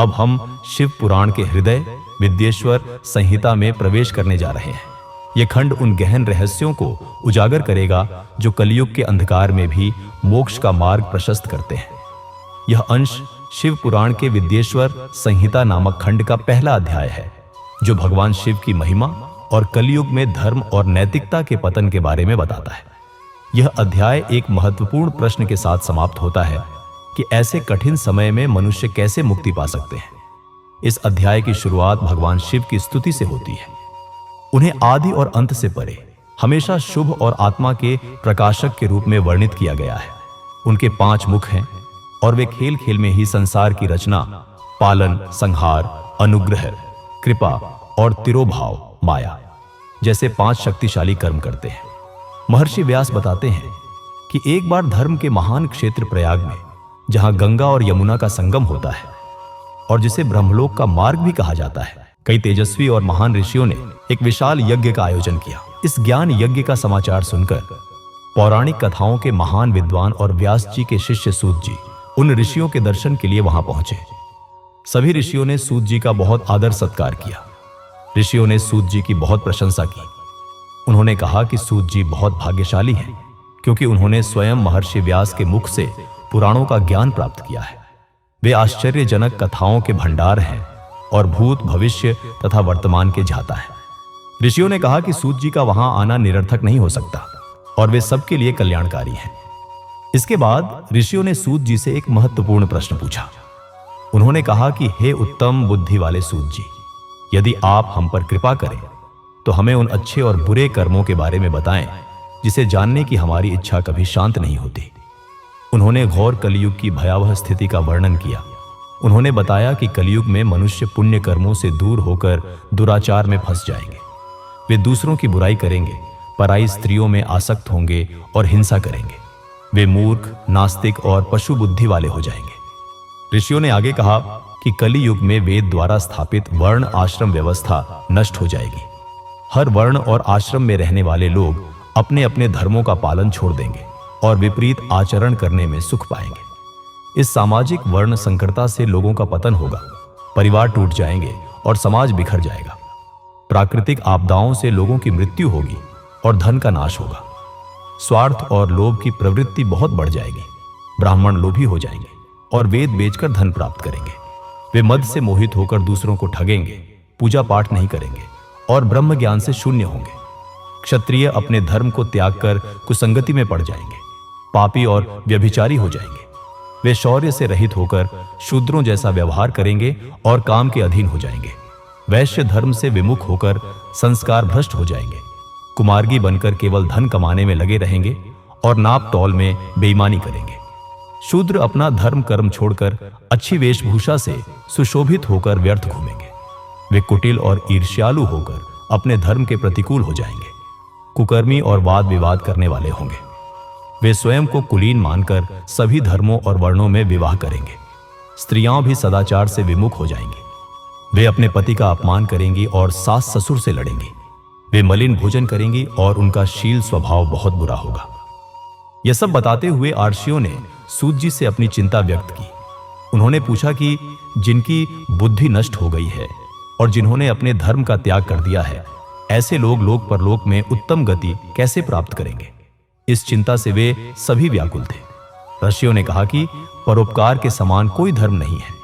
अब हम शिव पुराण के हृदय विद्येश्वर संहिता में प्रवेश करने जा रहे हैं। यह खंड उन गहन रहस्यों को उजागर करेगा जो कलयुग के अंधकार में भी मोक्ष का मार्ग प्रशस्त करते हैं। यह अंश शिव पुराण के विद्येश्वर संहिता नामक खंड का पहला अध्याय है, जो भगवान शिव की महिमा और कलयुग में धर्म और नैतिकता के पतन के बारे में बताता है। यह अध्याय एक महत्वपूर्ण प्रश्न के साथ समाप्त होता है कि ऐसे कठिन समय में मनुष्य कैसे मुक्ति पा सकते हैं। इस अध्याय की शुरुआत भगवान शिव की स्तुति से होती है। उन्हें आदि और अंत से परे हमेशा शुभ और आत्मा के प्रकाशक के रूप में वर्णित किया गया है। उनके 5 मुख हैं और वे खेल खेल में ही संसार की रचना, पालन, संहार, अनुग्रह, कृपा और तिरोभाव, माया जैसे 5 शक्तिशाली कर्म करते हैं। महर्षि व्यास बताते हैं कि एक बार धर्म के महान क्षेत्र प्रयाग में, जहां गंगा और यमुना का संगम होता है और जिसे ब्रह्मलोक का मार्ग भी कहा जाता है, कई तेजस्वी और महान ऋषियों ने एक विशाल यज्ञ का आयोजन किया। इस ज्ञान यज्ञ का समाचार सुनकर पौराणिक कथाओं के महान विद्वान और व्यास जी के शिष्य सूत जी उन ऋषियों के दर्शन के लिए वहां पहुंचे। सभी ऋषियों ने सूत जी का बहुत आदर सत्कार किया। ऋषियों ने सूत जी की बहुत प्रशंसा की। उन्होंने कहा कि सूत जी बहुत भाग्यशाली हैं, क्योंकि उन्होंने स्वयं महर्षि व्यास के मुख से पुराणों का ज्ञान प्राप्त किया है। वे आश्चर्यजनक कथाओं के भंडार हैं और भूत, भविष्य तथा वर्तमान के ज्ञाता हैं। ऋषियों ने कहा कि सूत जी का वहां आना निरर्थक नहीं हो सकता और वे सबके लिए कल्याणकारी हैं। इसके बाद ऋषियों ने सूत जी से एक महत्वपूर्ण प्रश्न पूछा। उन्होंने कहा कि हे उत्तम बुद्धि वाले सूत जी, यदि आप हम पर कृपा करें तो हमें उन अच्छे और बुरे कर्मों के बारे में बताएं जिसे जानने की हमारी इच्छा कभी शांत नहीं होती। उन्होंने घोर कलयुग की भयावह स्थिति का वर्णन किया। उन्होंने बताया कि कलयुग में मनुष्य पुण्य कर्मों से दूर होकर दुराचार में फंस जाएंगे। वे दूसरों की बुराई करेंगे, पराई स्त्रियों में आसक्त होंगे और हिंसा करेंगे। वे मूर्ख, नास्तिक और पशु बुद्धि वाले हो जाएंगे। ऋषियों ने आगे कहा कि कली युग में वेद द्वारा स्थापित वर्ण आश्रम व्यवस्था नष्ट हो जाएगी। हर वर्ण और आश्रम में रहने वाले लोग अपने अपने धर्मों का पालन छोड़ देंगे और विपरीत आचरण करने में सुख पाएंगे। इस सामाजिक वर्ण संकरता से लोगों का पतन होगा, परिवार टूट जाएंगे और समाज बिखर जाएगा। प्राकृतिक आपदाओं से लोगों की मृत्यु होगी और धन का नाश होगा। स्वार्थ और लोभ की प्रवृत्ति बहुत बढ़ जाएगी। ब्राह्मण लोभी हो जाएंगे और वेद बेचकर धन प्राप्त करेंगे। वे मद से मोहित होकर दूसरों को ठगेंगे, पूजा पाठ नहीं करेंगे और ब्रह्म ज्ञान से शून्य होंगे। क्षत्रिय अपने धर्म को त्याग कर कुसंगति में पड़ जाएंगे, पापी और व्यभिचारी हो जाएंगे। वे शौर्य से रहित होकर शूद्रों जैसा व्यवहार करेंगे और काम के अधीन हो जाएंगे। वैश्य धर्म से विमुख होकर संस्कार भ्रष्ट हो जाएंगे। कुमार्गी बनकर केवल धन कमाने में लगे रहेंगे और नाप तौल में बेईमानी करेंगे। शूद्र अपना धर्म कर्म छोड़कर अच्छी वेशभूषा से सुशोभित होकर व्यर्थ घूमेंगे। वे कुटिल और ईर्ष्यालु होकर अपने धर्म के प्रतिकूल हो जाएंगे। कुकर्मी और वाद विवाद करने वाले होंगे। वे स्वयं को कुलीन मानकर सभी धर्मों और वर्णों में विवाह करेंगे। स्त्रियां भी सदाचार से विमुख हो जाएंगी। वे अपने पति का अपमान करेंगी और सास ससुर से लड़ेंगी। वे मलिन भोजन करेंगी और उनका शील स्वभाव बहुत बुरा होगा। यह सब बताते हुए आर्षियों ने सूत जी से अपनी चिंता व्यक्त की। उन्होंने पूछा कि जिनकी बुद्धि नष्ट हो गई है और जिन्होंने अपने धर्म का त्याग कर दिया है, ऐसे लोग लोक परलोक में उत्तम गति कैसे प्राप्त करेंगे। इस चिंता से वे सभी व्याकुल थे। ऋषियों ने कहा कि परोपकार के समान कोई धर्म नहीं है।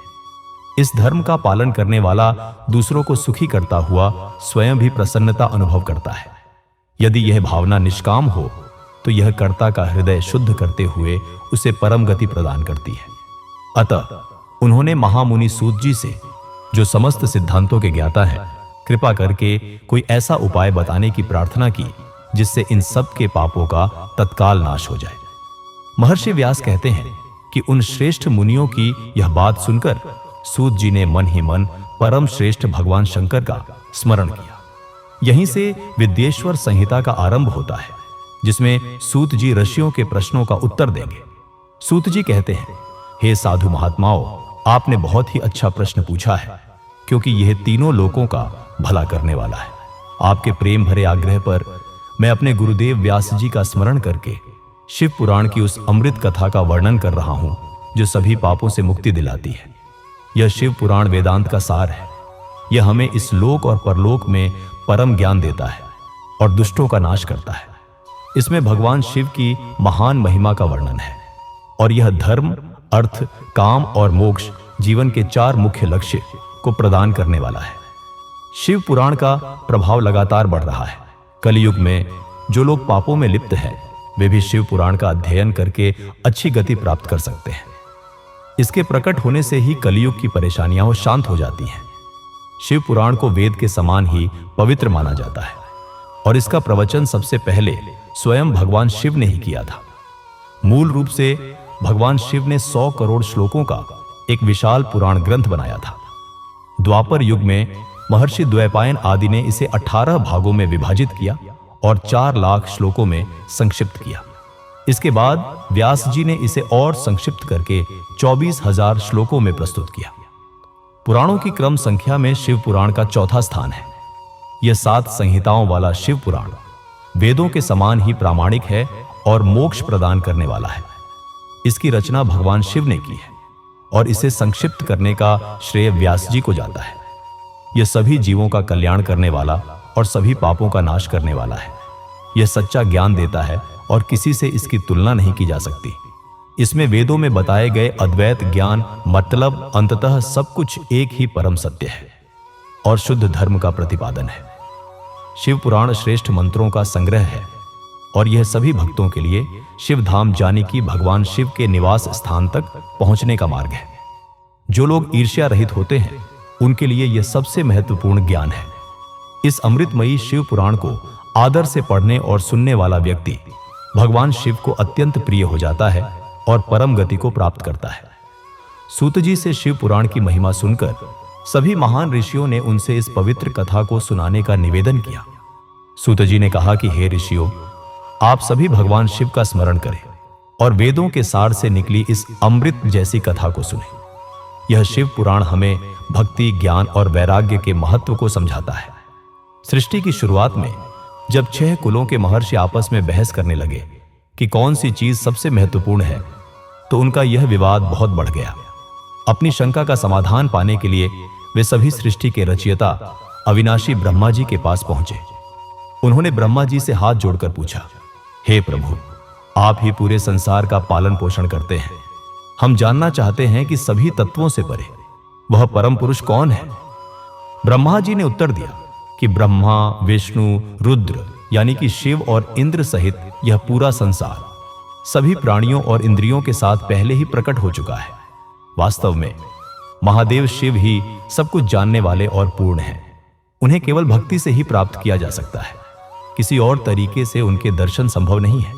इस धर्म का पालन करने वाला दूसरों को सुखी करता हुआ स्वयं भी प्रसन्नता अनुभव करता है। यदि यह भावना निष्काम हो तो यह कर्ता का हृदय शुद्ध करते हुए उसे परम गति प्रदान करती है। अतः उन्होंने महामुनि सूत जी से, जो समस्त सिद्धांतों के ज्ञाता हैं, कृपा करके कोई ऐसा उपाय बताने की प्रार्थना की जिससे इन सब के पापों का तत्काल नाश हो जाए। महर्षि व्यास कहते हैं कि उन श्रेष्ठ मुनियों की यह बात सुनकर सूत जी ने मन ही मन परम श्रेष्ठ भगवान शंकर का स्मरण किया। यहीं से विद्येश्वर संहिता का आरंभ होता है, जिसमें सूत जी ऋषियों के प्रश्नों का उत्तर देंगे। सूत जी कहते हैं, हे साधु महात्माओं, आपने बहुत ही अच्छा प्रश्न पूछा है, क्योंकि यह तीनों लोकों का भला करने वाला है। आपके प्रेम भरे आग्रह पर मैं अपने गुरुदेव व्यास जी का स्मरण करके शिव पुराण की उस अमृत कथा का वर्णन कर रहा हूं, जो सभी पापों से मुक्ति दिलाती है। यह शिव पुराण वेदांत का सार है। यह हमें इस लोक और परलोक में परम ज्ञान देता है और दुष्टों का नाश करता है। इसमें भगवान शिव की महान महिमा का वर्णन है और यह धर्म, अर्थ, काम और मोक्ष जीवन के 4 मुख्य लक्ष्य को प्रदान करने वाला है। शिव पुराण का प्रभाव लगातार बढ़ रहा है। कलयुग में जो लोग पापों में लिप्त हैं, वे भी शिव पुराण का अध्ययन करके अच्छी गति प्राप्त कर सकते हैं। इसके प्रकट होने से ही कलयुग की परेशानियां शांत हो जाती हैं। शिव पुराण को वेद के समान ही पवित्र माना जाता है और इसका प्रवचन सबसे पहले स्वयं भगवान शिव ने ही किया था। मूल रूप से भगवान शिव ने 100 करोड़ श्लोकों का एक विशाल पुराण ग्रंथ बनाया था। द्वापर युग में महर्षि द्वैपायन आदि ने इसे 18 भागों में विभाजित किया और 4 लाख श्लोकों में संक्षिप्त किया। इसके बाद व्यास जी ने इसे और संक्षिप्त करके 24,000 श्लोकों में प्रस्तुत किया। पुराणों की क्रम संख्या में शिव पुराण का चौथा स्थान है। यह 7 संहिताओं वाला शिव पुराण वेदों के समान ही प्रामाणिक है और मोक्ष प्रदान करने वाला है। इसकी रचना भगवान शिव ने की है और इसे संक्षिप्त करने का श्रेय व्यास जी को जाता है। यह सभी जीवों का कल्याण करने वाला और सभी पापों का नाश करने वाला है। यह सच्चा ज्ञान देता है और किसी से इसकी तुलना नहीं की जा सकती। इसमें वेदों में बताए गए अद्वैत ज्ञान, मतलब अंततः सब कुछ एक ही परम सत्य है और शुद्ध धर्म का प्रतिपादन है। शिव पुराण श्रेष्ठ मंत्रों का संग्रह है और यह सभी भक्तों के लिए शिव धाम जाने की भगवान शिव के निवास स्थान तक पहुंचने का मार्ग है। जो लोग ईर्ष्या रहित होते हैं, उनके लिए यह सबसे महत्वपूर्ण ज्ञान है। इस अमृतमयी शिव पुराण को आदर से पढ़ने और सुनने वाला व्यक्ति भगवान शिव को अत्यंत प्रिय हो जाता है और परम गति को प्राप्त करता है। सूत जी से शिव पुराण की महिमा सुनकर सभी महान ऋषियों ने उनसे इस पवित्र कथा को सुनाने का निवेदन किया। सूत जी ने कहा कि हे ऋषियों, आप सभी भगवान शिव का स्मरण करें और वेदों के सार से निकली इस अमृत जैसी कथा को सुनें। यह शिव पुराण हमें भक्ति, ज्ञान और वैराग्य के महत्व को समझाता है। सृष्टि की शुरुआत में जब 6 कुलों के महर्षि आपस में बहस करने लगे कि कौन सी चीज सबसे महत्वपूर्ण है, तो उनका यह विवाद बहुत बढ़ गया। अपनी शंका का समाधान पाने के लिए वे सभी सृष्टि के रचयिता अविनाशी ब्रह्मा जी के पास पहुंचे। उन्होंने ब्रह्मा जी से हाथ जोड़कर पूछा, हे प्रभु, आप ही पूरे संसार का पालन पोषण करते हैं। हम जानना चाहते हैं कि सभी तत्वों से परे वह परम पुरुष कौन है। ब्रह्मा जी ने उत्तर दिया कि ब्रह्मा, विष्णु, रुद्र यानी कि शिव और इंद्र सहित यह पूरा संसार सभी प्राणियों और इंद्रियों के साथ पहले ही प्रकट हो चुका है। वास्तव में महादेव शिव ही सब कुछ जानने वाले और पूर्ण हैं। उन्हें केवल भक्ति से ही प्राप्त किया जा सकता है। किसी और तरीके से उनके दर्शन संभव नहीं है।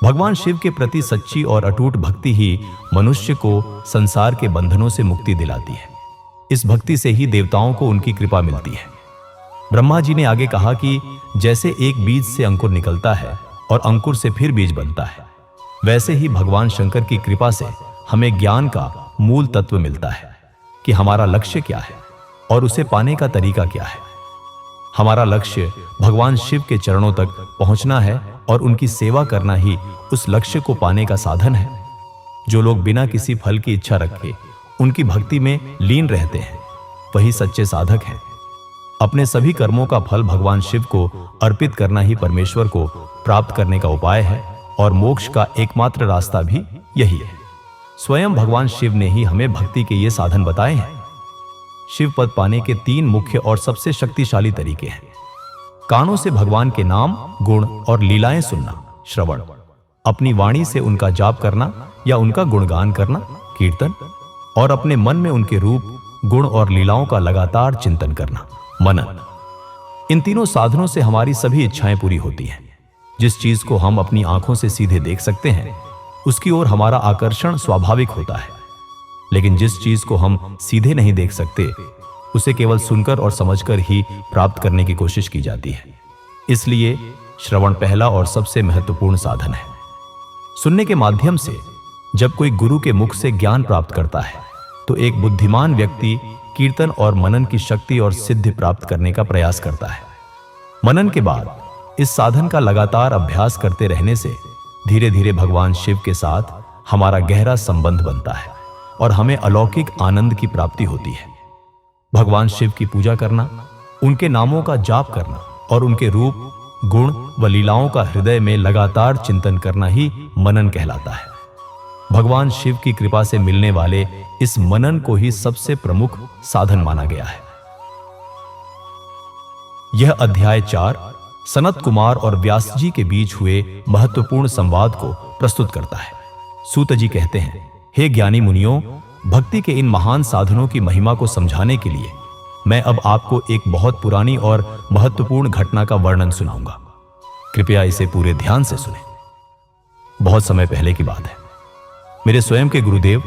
भगवान शिव के प्रति सच्ची और अटूट भक्ति ही मनुष्य को संसार के बंधनों से मुक्ति दिलाती है। इस भक्ति से ही देवताओं को उनकी कृपा मिलती है। ब्रह्मा जी ने आगे कहा कि जैसे एक बीज से अंकुर निकलता है और अंकुर से फिर बीज बनता है, वैसे ही भगवान शंकर की कृपा से हमें ज्ञान का मूल तत्व मिलता है कि हमारा लक्ष्य क्या है और उसे पाने का तरीका क्या है। हमारा लक्ष्य भगवान शिव के चरणों तक पहुंचना है और उनकी सेवा करना ही उस लक्ष्य को पाने का साधन है। जो लोग बिना किसी फल की इच्छा रखे उनकी भक्ति में लीन रहते हैं, वही सच्चे साधक हैं। अपने सभी कर्मों का फल भगवान शिव को अर्पित करना ही परमेश्वर को प्राप्त करने का उपाय है और मोक्ष का एकमात्र रास्ता भी यही है। स्वयं भगवान शिव ने ही हमें भक्ति के ये साधन बताए हैं। शिव पद पाने के 3 मुख्य और सबसे शक्तिशाली तरीके हैं। कानों से भगवान के नाम, गुण और लीलाएं सुनना, श्रवण, अपनी वाणी से उनका जाप करना या उनका गुणगान करना, कीर्तन, और अपने मन में उनके रूप, गुण और लीलाओं का लगातार चिंतन करना, मनन। इन तीनों साधनों से हमारी सभी इच्छाएं पूरी होती हैं। जिस चीज को हम अपनी आंखों से सीधे देख सकते हैं, उसकी ओर हमारा आकर्षण स्वाभाविक होता है। लेकिन जिस चीज को हम सीधे नहीं देख सकते, उसे केवल सुनकर और समझकर ही प्राप्त करने की कोशिश की जाती है। इसलिए श्रवण पहला और सबसे महत्वपूर्ण साधन है। सुनने के माध्यम से जब कोई गुरु के मुख से ज्ञान प्राप्त करता है, तो एक बुद्धिमान व्यक्ति कीर्तन और मनन की शक्ति और सिद्धि प्राप्त करने का प्रयास करता है। मनन के बाद इस साधन का लगातार अभ्यास करते रहने से धीरे धीरे भगवान शिव के साथ हमारा गहरा संबंध बनता है और हमें अलौकिक आनंद की प्राप्ति होती है। भगवान शिव की पूजा करना, उनके नामों का जाप करना और उनके रूप, गुण व लीलाओं का हृदय में लगातार चिंतन करना ही मनन कहलाता है। भगवान शिव की कृपा से मिलने वाले इस मनन को ही सबसे प्रमुख साधन माना गया है। यह अध्याय 4 सनत कुमार और व्यास जी के बीच हुए महत्वपूर्ण संवाद को प्रस्तुत करता है। सूत जी कहते हैं, हे ज्ञानी मुनियों, भक्ति के इन महान साधनों की महिमा को समझाने के लिए मैं अब आपको एक बहुत पुरानी और महत्वपूर्ण घटना का वर्णन सुनाऊंगा। कृपया इसे पूरे ध्यान से सुनें। बहुत समय पहले की बात है। मेरे स्वयं के गुरुदेव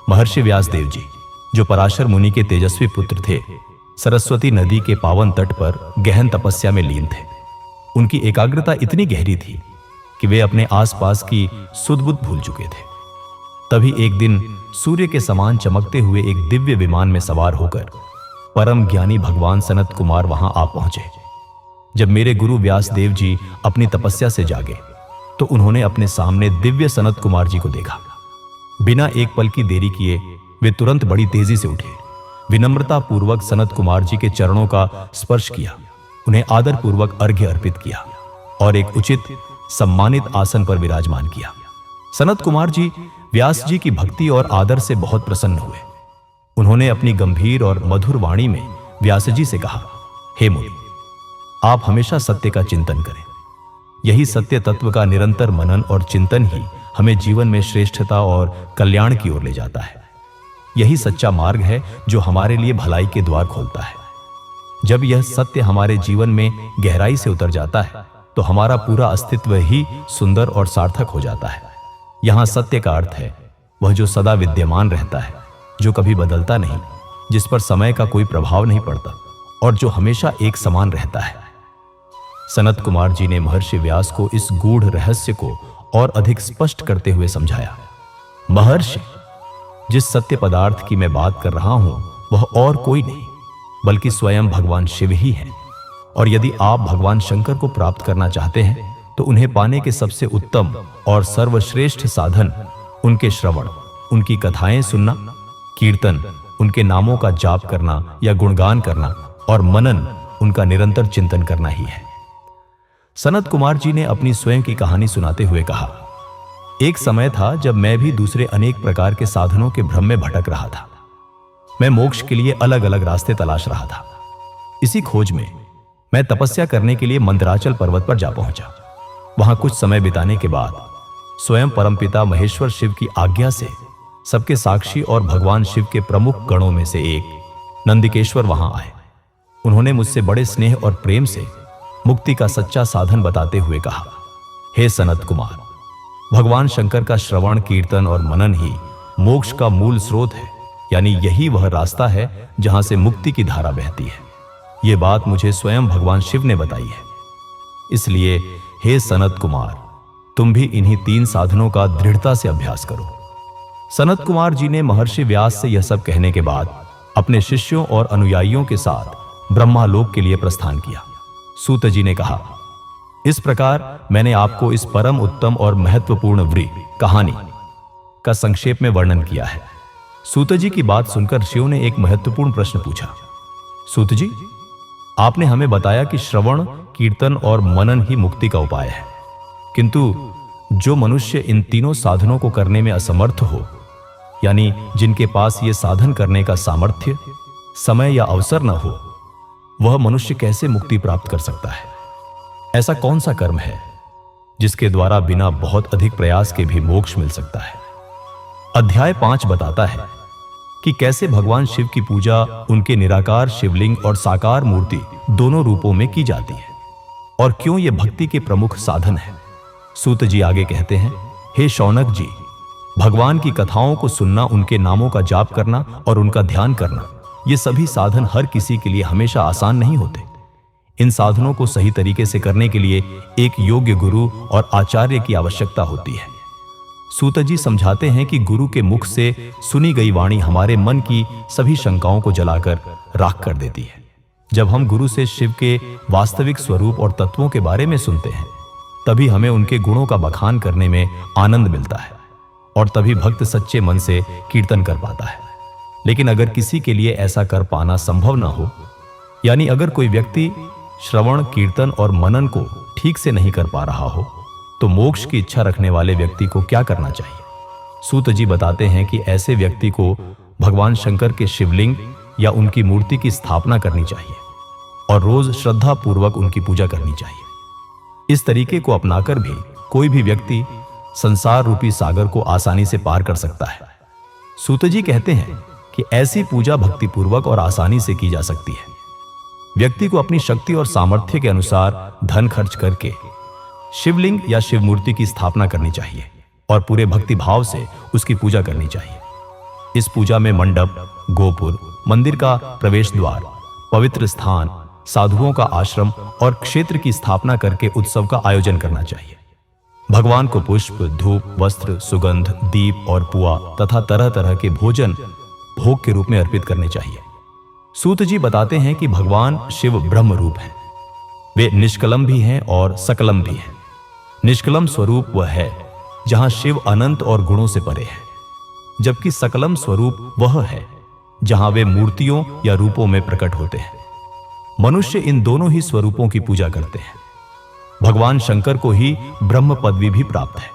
महर्षि व्यास देव जी, जो पराशर मुनि के तेजस्वी पुत्र थे, सरस्वती नदी के पावन तट पर गहन तपस्या में लीन थे। उनकी एकाग्रता इतनी गहरी थी कि वे अपने आसपास की सुध बुध भूल चुके थे। तभी एक दिन सूर्य के समान चमकते हुए एक दिव्य विमान में सवार होकर परम ज्ञानी भगवान सनत कुमार वहां आ पहुंचे। जब मेरे गुरु व्यास देव जी अपनी तपस्या से जागे तो उन्होंने अपने सामने दिव्य सनत कुमार जी को देखा। बिना एक पल की देरी किए वे तुरंत बड़ी तेजी से उठे, विनम्रता पूर्वक सनत कुमार जी के चरणों का स्पर्श किया, उन्हें आदर पूर्वक अर्घ्य अर्पित किया और एक उचित सम्मानित आसन पर विराजमान किया। सनत कुमार जी व्यास जी की भक्ति और आदर से बहुत प्रसन्न हुए। उन्होंने अपनी गंभीर और मधुर वाणी में व्यास जी से कहा, हे मुनि, आप हमेशा सत्य का चिंतन करें। यही सत्य तत्व का निरंतर मनन और चिंतन ही हमें जीवन में श्रेष्ठता और कल्याण की ओर ले जाता है। यही सच्चा मार्ग है जो हमारे लिए भलाई के द्वार खोलता है। जब यह सत्य हमारे जीवन में गहराई से उतर जाता है तो हमारा पूरा अस्तित्व ही सुंदर और सार्थक हो जाता है। यहां सत्य का अर्थ है वह जो सदा विद्यमान रहता है, जो कभी बदलता नहीं, जिस पर समय का कोई प्रभाव नहीं पड़ता और जो हमेशा एक समान रहता है। सनत कुमार जी ने महर्षि व्यास को इस गूढ़ रहस्य को और अधिक स्पष्ट करते हुए समझाया। महर्षि, जिस सत्य पदार्थ की मैं बात कर रहा हूं वह और कोई नहीं बल्कि स्वयं भगवान शिव ही हैं। और यदि आप भगवान शंकर को प्राप्त करना चाहते हैं तो उन्हें पाने के सबसे उत्तम और सर्वश्रेष्ठ साधन उनके श्रवण, उनकी कथाएं सुनना, कीर्तन, उनके नामों का जाप करना या गुणगान करना और मनन, उनका निरंतर चिंतन करना ही है। सनत कुमार जी ने अपनी स्वयं की कहानी सुनाते हुए कहा, एक समय था जब मैं भी दूसरे अनेक प्रकार के साधनों के भ्रम में भटक रहा था। मैं मोक्ष के लिए अलग अलग रास्ते तलाश रहा था। इसी खोज में मैं तपस्या करने के लिए मंदराचल पर्वत पर जा पहुंचा। वहां कुछ समय बिताने के बाद स्वयं परमपिता महेश्वर शिव की आज्ञा से सबके साक्षी और भगवान शिव के प्रमुख गणों में से एक नंदिकेश्वर वहां आए। उन्होंने मुझसे बड़े स्नेह और प्रेम से मुक्ति का सच्चा साधन बताते हुए कहा, हे सनत कुमार, भगवान शंकर का श्रवण, कीर्तन और मनन ही मोक्ष का मूल स्रोत है, यानी यही वह रास्ता है जहां से मुक्ति की धारा बहती है। यह बात मुझे स्वयं भगवान शिव ने बताई है। इसलिए हे सनत कुमार, तुम भी इन्हीं 3 साधनों का दृढ़ता से अभ्यास करो। सनत कुमार जी ने महर्षि व्यास से यह सब कहने के बाद अपने शिष्यों और अनुयायियों के साथ ब्रह्मालोक के लिए प्रस्थान किया। सूत जी ने कहा, इस प्रकार मैंने आपको इस परम उत्तम और महत्वपूर्ण कहानी का संक्षेप में वर्णन किया है। सूत जी की बात सुनकर ऋषियों ने एक महत्वपूर्ण प्रश्न पूछा। सूत जी, आपने हमें बताया कि श्रवण, कीर्तन और मनन ही मुक्ति का उपाय है, किंतु जो मनुष्य इन तीनों साधनों को करने में असमर्थ हो, यानी जिनके पास ये साधन करने का सामर्थ्य, समय या अवसर न हो, वह मनुष्य कैसे मुक्ति प्राप्त कर सकता है? ऐसा कौन सा कर्म है जिसके द्वारा बिना बहुत अधिक प्रयास के भी मोक्ष मिल सकता है? अध्याय 5 बताता है कि कैसे भगवान शिव की पूजा उनके निराकार शिवलिंग और साकार मूर्ति दोनों रूपों में की जाती है और क्यों यह भक्ति के प्रमुख साधन है। सूत जी आगे कहते हैं, हे शौनक जी, भगवान की कथाओं को सुनना, उनके नामों का जाप करना और उनका ध्यान करना, ये सभी साधन हर किसी के लिए हमेशा आसान नहीं होते। इन साधनों को सही तरीके से करने के लिए एक योग्य गुरु और आचार्य की आवश्यकता होती है। सूत जी समझाते हैं कि गुरु के मुख से सुनी गई वाणी हमारे मन की सभी शंकाओं को जलाकर राख कर देती है। जब हम गुरु से शिव के वास्तविक स्वरूप और तत्वों के बारे में सुनते हैं, तभी हमें उनके गुणों का बखान करने में आनंद मिलता है और तभी भक्त सच्चे मन से कीर्तन कर पाता है। लेकिन अगर किसी के लिए ऐसा कर पाना संभव ना हो, यानी अगर कोई व्यक्ति श्रवण, कीर्तन और मनन को ठीक से नहीं कर पा रहा हो, तो मोक्ष की इच्छा रखने वाले व्यक्ति को क्या करना चाहिए? सूत जी बताते हैं कि ऐसे व्यक्ति को भगवान शंकर के शिवलिंग या उनकी मूर्ति की स्थापना करनी चाहिए और रोज श्रद्धा पूर्वक उनकी पूजा करनी चाहिए। इस तरीके को अपनाकर भी कोई भी व्यक्ति संसार रूपी सागर को आसानी से पार कर सकता है। सूत जी कहते हैं कि ऐसी पूजा भक्तिपूर्वक और आसानी से की जा सकती है। व्यक्ति को अपनी शक्ति और सामर्थ्य के अनुसार धन खर्च करके शिवलिंग या शिव मूर्ति की स्थापना करनी चाहिए और पूरे भक्ति भाव से उसकी पूजा करनी चाहिए। इस पूजा में मंडप, गोपुर, मंदिर का प्रवेश द्वार, पवित्र स्थान, साधुओं का आश्रम और क्षेत्र की स्थापना करके उत्सव का आयोजन करना चाहिए। भगवान को पुष्प, धूप, वस्त्र, सुगंध, दीप और पुआ तथा तरह तरह के भोजन भोग के रूप में अर्पित करने चाहिए। सूत जी बताते हैं कि भगवान शिव ब्रह्म रूप हैं। वे निष्कलम भी हैं और सकलम भी हैं। निष्कलम स्वरूप वह है जहां शिव अनंत और गुणों से परे है, जबकि सकलम स्वरूप वह है जहां वे मूर्तियों या रूपों में प्रकट होते हैं। मनुष्य इन दोनों ही स्वरूपों की पूजा करते हैं। भगवान शंकर को ही ब्रह्म पदवी भी प्राप्त है,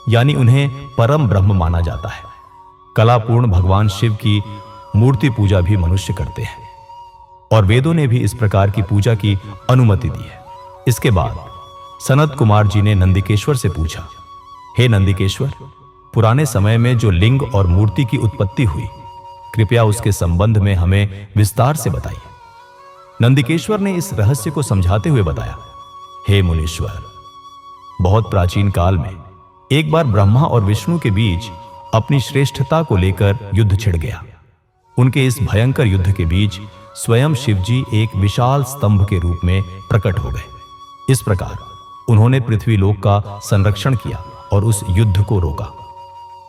यानी उन्हें परम ब्रह्म माना जाता है। कलापूर्ण भगवान शिव की मूर्ति पूजा भी मनुष्य करते हैं और वेदों ने भी इस प्रकार की पूजा की अनुमति दी है। इसके बाद सनत कुमार जी ने नंदिकेश्वर से पूछा, हे नंदिकेश्वर, पुराने समय में जो लिंग और मूर्ति की उत्पत्ति हुई, कृपया उसके संबंध में हमें विस्तार से बताइए। नंदिकेश्वर ने इस रहस्य को समझाते हुए बताया, हे मुनीश्वर, बहुत प्राचीन काल में एक बार ब्रह्मा और विष्णु के बीच अपनी श्रेष्ठता को लेकर युद्ध छिड़ गया। उनके इस भयंकर युद्ध के बीच स्वयं शिवजी एक विशाल स्तंभ के रूप में प्रकट हो गए। इस प्रकार उन्होंने पृथ्वी लोक का संरक्षण किया और उस युद्ध को रोका।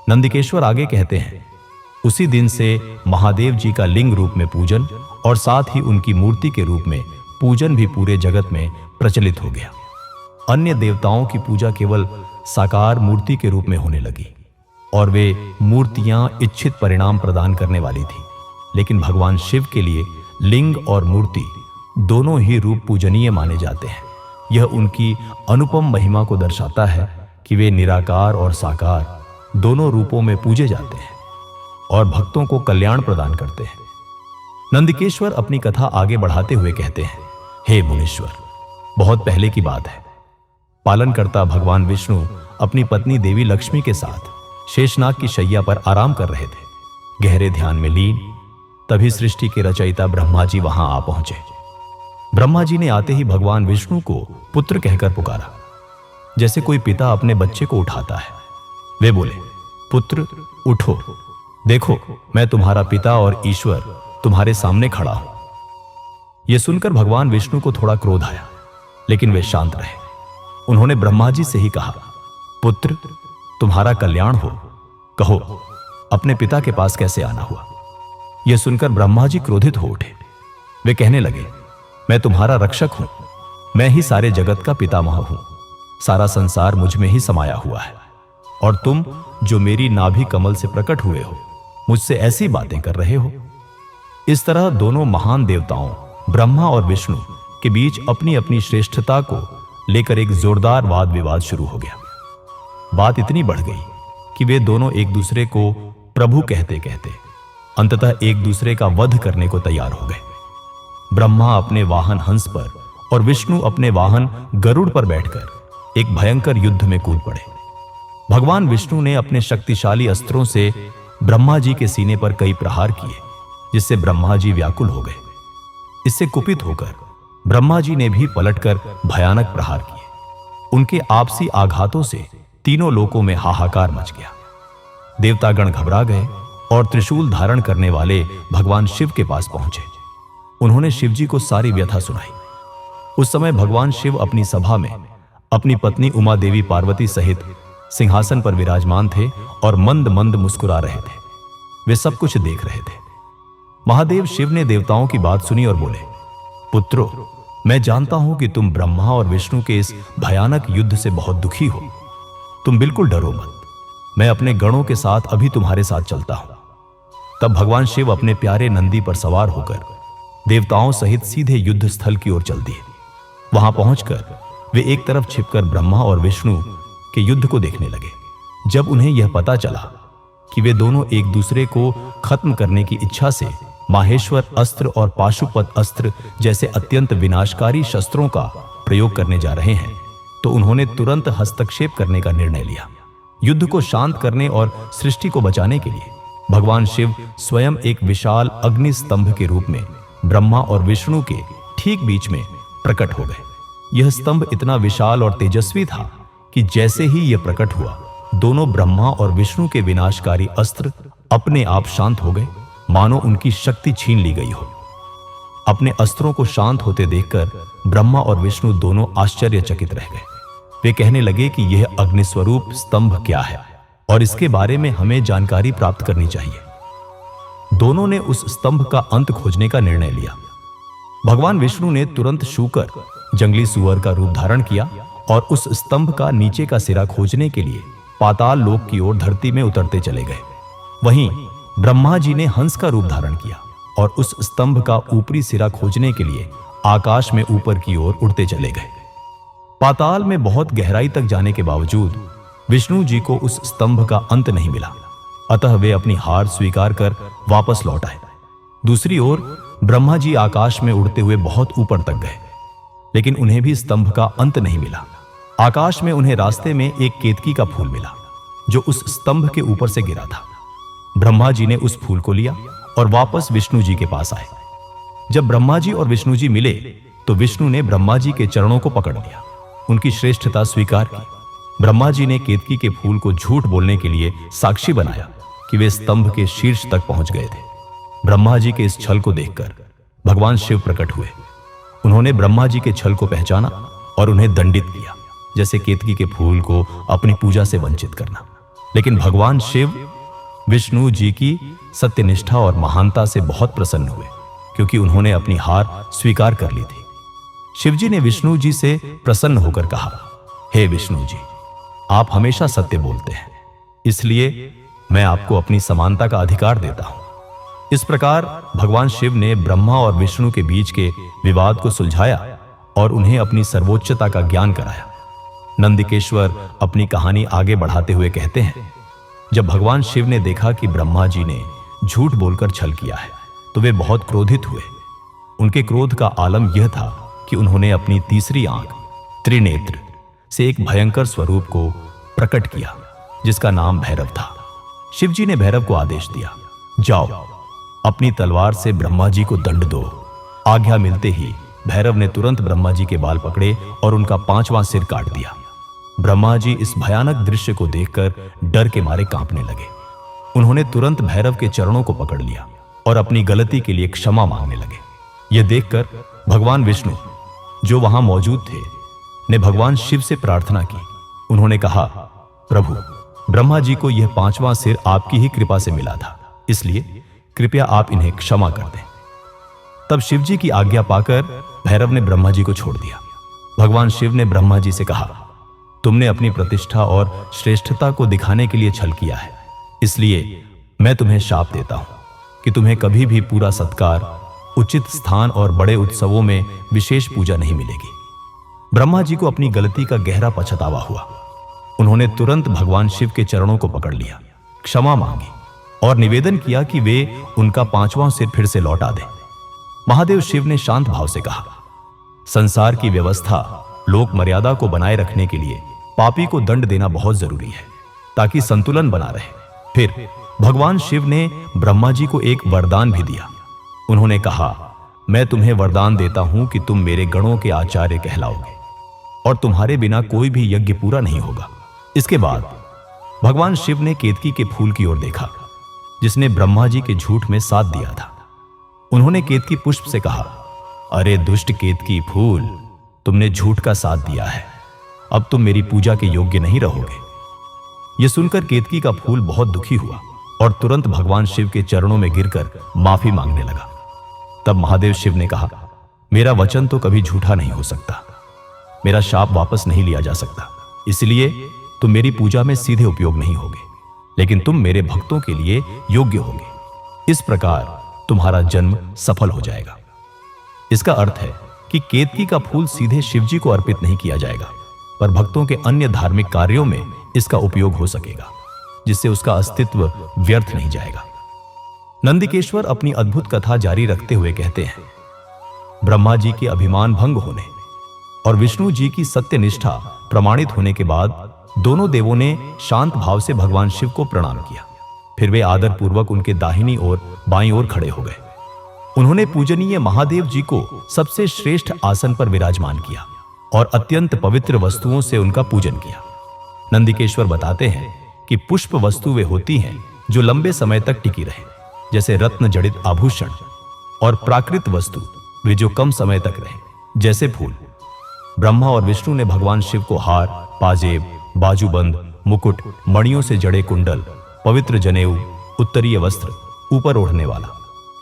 नंदिकेश्वर आगे कहते हैं, उसी दिन से महादेव जी का लिंग रूप में पूजन और साथ ही उनकी मूर्ति के रूप में पूजन भी पूरे जगत में प्रचलित हो गया। अन्य देवताओं की पूजा केवल साकार मूर्ति के रूप में होने लगी और वे मूर्तियां इच्छित परिणाम प्रदान करने वाली थी। लेकिन भगवान शिव के लिए लिंग और मूर्ति दोनों ही रूप पूजनीय माने जाते हैं। यह उनकी अनुपम महिमा को दर्शाता है कि वे निराकार और साकार दोनों रूपों में पूजे जाते हैं और भक्तों को कल्याण प्रदान करते हैं। नंदिकेश्वर अपनी कथा आगे बढ़ाते हुए कहते हैं, हे मुनीश्वर, बहुत पहले की बात है। पालनकर्ता भगवान विष्णु अपनी पत्नी देवी लक्ष्मी के साथ शेषनाग की शैया पर आराम कर रहे थे, गहरे ध्यान में लीन। तभी सृष्टि के रचयिता ब्रह्मा जी वहां आ पहुंचे। ब्रह्मा जी ने आते ही भगवान विष्णु को पुत्र कहकर पुकारा, जैसे कोई पिता अपने बच्चे को उठाता है। वे बोले, पुत्र उठो, देखो मैं तुम्हारा पिता और ईश्वर तुम्हारे सामने खड़ा हूं। यह सुनकर भगवान विष्णु को थोड़ा क्रोध आया, लेकिन वे शांत रहे। उन्होंने ब्रह्मा जी से ही कहा, पुत्र तुम्हारा कल्याण हो, कहो अपने पिता के पास कैसे आना हुआ। यह सुनकर ब्रह्मा जी क्रोधित हो उठे। वे कहने लगे, मैं तुम्हारा रक्षक हूं, मैं ही सारे जगत का पितामह हूं, सारा संसार मुझ में ही समाया हुआ है और तुम जो मेरी नाभि कमल से प्रकट हुए हो, मुझसे ऐसी बातें कर रहे हो। इस तरह दोनों महान देवताओं ब्रह्मा और विष्णु के बीच अपनी अपनी श्रेष्ठता को लेकर एक जोरदार वाद विवाद शुरू हो गया। बात इतनी बढ़ गई कि वे दोनों एक दूसरे को प्रभु कहते कहते अंततः एक दूसरे का वध करने को तैयार हो गए। ब्रह्मा अपने वाहन हंस पर और विष्णु अपने वाहन गरुड़ पर बैठकर एक भयंकर युद्ध में कूद पड़े। भगवान विष्णु ने अपने शक्तिशाली अस्त्रों से ब्रह्मा जी के सीने पर कई प्रहार किए, जिससे ब्रह्मा जी व्याकुल हो गए। इससे कुपित होकर ब्रह्मा जी ने भी पलटकर भयानक प्रहार किए। उनके आपसी आघातों से तीनों लोकों में हाहाकार मच गया। देवतागण घबरा गए और त्रिशूल धारण करने वाले भगवान शिव के पास पहुंचे। उन्होंने शिवजी को सारी व्यथा सुनाई। उस समय भगवान शिव अपनी सभा में अपनी पत्नी उमा देवी पार्वती सहित सिंहासन पर विराजमान थे और मंद मंद मुस्कुरा रहे थे। वे सब कुछ देख रहे थे। महादेव शिव ने देवताओं की बात सुनी और बोले, पुत्रों, मैं जानता हूं कि तुम ब्रह्मा और विष्णु के इस भयानक युद्ध से बहुत दुखी हो। तुम बिल्कुल डरो मत। मैं अपने गणों के साथ अभी तुम्हारे साथ चलता हूं। तब भगवान शिव अपने प्यारे नंदी पर सवार होकर देवताओं सहित सीधे युद्ध स्थल की ओर चल दिए। वहां पहुंचकर वे एक तरफ छिपकर ब्रह्मा और विष्णु के युद्ध को देखने लगे। जब उन्हें यह पता चला कि वे दोनों एक दूसरे को खत्म करने की इच्छा से माहेश्वर अस्त्र और पाशुपत अस्त्र जैसे अत्यंत विनाशकारी शस्त्रों का प्रयोग करने जा रहे हैं, तो उन्होंने तुरंत हस्तक्षेप करने का निर्णय लिया। युद्ध को शांत करने और सृष्टि को बचाने के लिए भगवान शिव स्वयं एक विशाल अग्नि स्तंभ के रूप में ब्रह्मा और विष्णु के ठीक बीच में प्रकट हो गए। यह स्तंभ इतना विशाल और तेजस्वी था कि जैसे ही यह प्रकट हुआ, दोनों ब्रह्मा और विष्णु के विनाशकारी अस्त्र अपने आप शांत हो गए, मानो उनकी शक्ति छीन ली गई हो। अपने अस्त्रों को शांत होते देखकर ब्रह्मा और विष्णु दोनों आश्चर्यचकित रह गए। वे कहने लगे कि यह अग्निस्वरूप स्तंभ क्या है और इसके बारे में हमें जानकारी प्राप्त करनी चाहिए। दोनों ने उस स्तंभ का अंत खोजने का निर्णय लिया। भगवान विष्णु ने तुरंत शूकर जंगली सुअर का रूप धारण किया और उस स्तंभ का नीचे का सिरा खोजने के लिए पाताल लोक की ओर धरती में उतरते चले गए। वहीं ब्रह्मा जी ने हंस का रूप धारण किया और उस स्तंभ का ऊपरी सिरा खोजने के लिए आकाश में ऊपर की ओर उड़ते चले गए। पाताल में बहुत गहराई तक जाने के बावजूद विष्णु जी को उस स्तंभ का अंत नहीं मिला, अतः वे अपनी हार स्वीकार कर वापस लौट आए। दूसरी ओर ब्रह्मा जी आकाश में उड़ते हुए बहुत ऊपर तक गए, लेकिन उन्हें भी स्तंभ का अंत नहीं मिला। आकाश में उन्हें रास्ते में एक केतकी का फूल मिला जो उस स्तंभ के ऊपर से गिरा था। ब्रह्मा जी ने उस फूल को लिया और वापस विष्णु जी के पास आए। जब ब्रह्मा जी और विष्णु जी मिले तो विष्णु ने ब्रह्मा जी के चरणों को पकड़ लिया, उनकी श्रेष्ठता स्वीकार की। ब्रह्मा जी ने केतकी के फूल को झूठ बोलने के लिए साक्षी बनाया कि वे स्तंभ के शीर्ष तक पहुंच गए थे। ब्रह्मा जी के इस छल को देखकर भगवान शिव प्रकट हुए। उन्होंने ब्रह्मा जी के छल को पहचाना और उन्हें दंडित किया, जैसे केतकी के फूल को अपनी पूजा से वंचित करना। लेकिन भगवान शिव विष्णु जी की सत्यनिष्ठा और महानता से बहुत प्रसन्न हुए, क्योंकि उन्होंने अपनी हार स्वीकार कर ली थी। शिवजी ने विष्णु जी से प्रसन्न होकर कहा, हे विष्णु जी, आप हमेशा सत्य बोलते हैं, इसलिए मैं आपको अपनी समानता का अधिकार देता हूं। इस प्रकार भगवान शिव ने ब्रह्मा और विष्णु के बीच के विवाद को सुलझाया और उन्हें अपनी सर्वोच्चता का ज्ञान कराया। नंदिकेश्वर अपनी कहानी आगे बढ़ाते हुए कहते हैं, जब भगवान शिव ने देखा कि ब्रह्मा जी ने झूठ बोलकर छल किया है, तो वे बहुत क्रोधित हुए। उनके क्रोध का आलम यह था कि उन्होंने अपनी तीसरी आंख त्रिनेत्र से एक भयंकर स्वरूप को प्रकट किया, जिसका नाम भैरव था। शिवजी ने भैरव को आदेश दिया, जाओ अपनी तलवार से ब्रह्मा जी को दंड दो। आज्ञा मिलते ही भैरव ने तुरंत ब्रह्मा जी के बाल पकड़े और उनका 5वां सिर काट दिया। ब्रह्मा जी इस भयानक दृश्य को देखकर डर के मारे कांपने लगे। उन्होंने तुरंत भैरव के चरणों को पकड़ लिया और अपनी गलती के लिए क्षमा मांगने लगे। यह देखकर भगवान विष्णु, जो वहां मौजूद थे, ने भगवान शिव से प्रार्थना की। उन्होंने कहा, प्रभु, ब्रह्मा जी को यह 5वां सिर आपकी ही कृपा से मिला था, इसलिए कृपया आप इन्हें क्षमा कर दें। तब शिव जी की आज्ञा पाकर भैरव ने ब्रह्मा जी को छोड़ दिया। भगवान शिव ने ब्रह्मा जी से कहा, तुमने अपनी प्रतिष्ठा और श्रेष्ठता को दिखाने के लिए छल किया है, इसलिए मैं तुम्हें शाप देता हूं कि तुम्हें कभी भी पूरा सत्कार, उचित स्थान और बड़े उत्सवों में विशेष पूजा नहीं मिलेगी। ब्रह्मा जी को अपनी गलती का गहरा पछतावा हुआ। उन्होंने तुरंत भगवान शिव के चरणों को पकड़ लिया, क्षमा मांगी और निवेदन किया कि वे उनका 5वां सिर फिर से लौटा दें। महादेव शिव ने शांत भाव से कहा, संसार की व्यवस्था, लोक मर्यादा को बनाए रखने के लिए पापी को दंड देना बहुत जरूरी है, ताकि संतुलन बना रहे। फिर भगवान शिव ने ब्रह्मा जी को एक वरदान भी दिया। उन्होंने कहा, मैं तुम्हें वरदान देता हूं कि तुम मेरे गणों के आचार्य कहलाओगे और तुम्हारे बिना कोई भी यज्ञ पूरा नहीं होगा। इसके बाद भगवान शिव ने केतकी के फूल की ओर देखा, जिसने ब्रह्मा जी के झूठ में साथ दिया था। उन्होंने केतकी पुष्प से कहा, अरे दुष्ट केतकी फूल, तुमने झूठ का साथ दिया है, अब तुम मेरी पूजा के योग्य नहीं रहोगे। यह सुनकर केतकी का फूल बहुत दुखी हुआ और तुरंत भगवान शिव के चरणों में गिरकर माफी मांगने लगा। तब महादेव शिव ने कहा, मेरा वचन तो कभी झूठा नहीं हो सकता, मेरा शाप वापस नहीं लिया जा सकता, इसलिए तुम मेरी पूजा में सीधे उपयोग नहीं होगे। लेकिन तुम मेरे भक्तों के लिए योग्य होगे। इस प्रकार तुम्हारा जन्म सफल हो जाएगा। इसका अर्थ है कि केतकी का फूल सीधे शिवजी को अर्पित नहीं किया जाएगा, पर भक्तों के अन्य धार्मिक कार्यों में इसका उपयोग हो सकेगा, जिससे उसका अस्तित्व व्यर्थ नहीं जाएगा। नंदिकेश्वर अपनी अद्भुत कथा जारी रखते हुए कहते हैं, ब्रह्मा जी के अभिमान भंग होने और विष्णु जी की सत्यनिष्ठा प्रमाणित होने के बाद दोनों देवों ने शांत भाव से भगवान शिव को प्रणाम किया। फिर वे आदर पूर्वक उनके दाहिनी ओर बाईं ओर खड़े हो गए। उन्होंने पूजनीय महादेव जी को सबसे श्रेष्ठ आसन पर विराजमान किया और अत्यंत पवित्र वस्तुओं से उनका पूजन किया। नंदिकेश्वर बताते हैं कि पुष्प वस्तु वे होती हैं जो लंबे समय तक टिकी रहे, जैसे रत्न जड़ित आभूषण, और प्राकृत वस्तु वे जो कम समय तक रहे, जैसे फूल। ब्रह्मा और विष्णु ने भगवान शिव को हार, पाजेब, बाजूबंद, मुकुट, मणियों से जड़े कुंडल, पवित्र जनेऊ, उत्तरीय वस्त्र, ऊपर ओढ़ने वाला,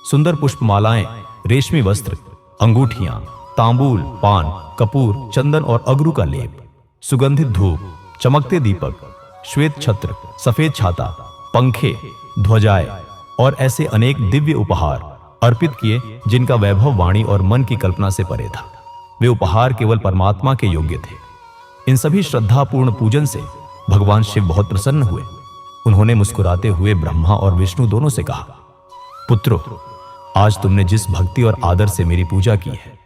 सुंदर पुष्पमालाएं, रेशमी वस्त्र, अंगूठियां, तांबूल, पान, कपूर, चंदन और अगरू का लेप, सुगंधित धूप, चमकते दीपक, श्वेत छत्र, सफेद छाता, पंखे, ध्वजाएं और ऐसे अनेक दिव्य उपहार अर्पित किए जिनका वैभव वाणी और मन की कल्पना से परे था। वे उपहार केवल परमात्मा के योग्य थे। इन सभी श्रद्धापूर्ण पूजन से भगवान शिव बहुत प्रसन्न हुए। उन्होंने मुस्कुराते हुए ब्रह्मा और विष्णु दोनों से कहा, पुत्रों, आज तुमने जिस भक्ति और आदर से मेरी पूजा की है,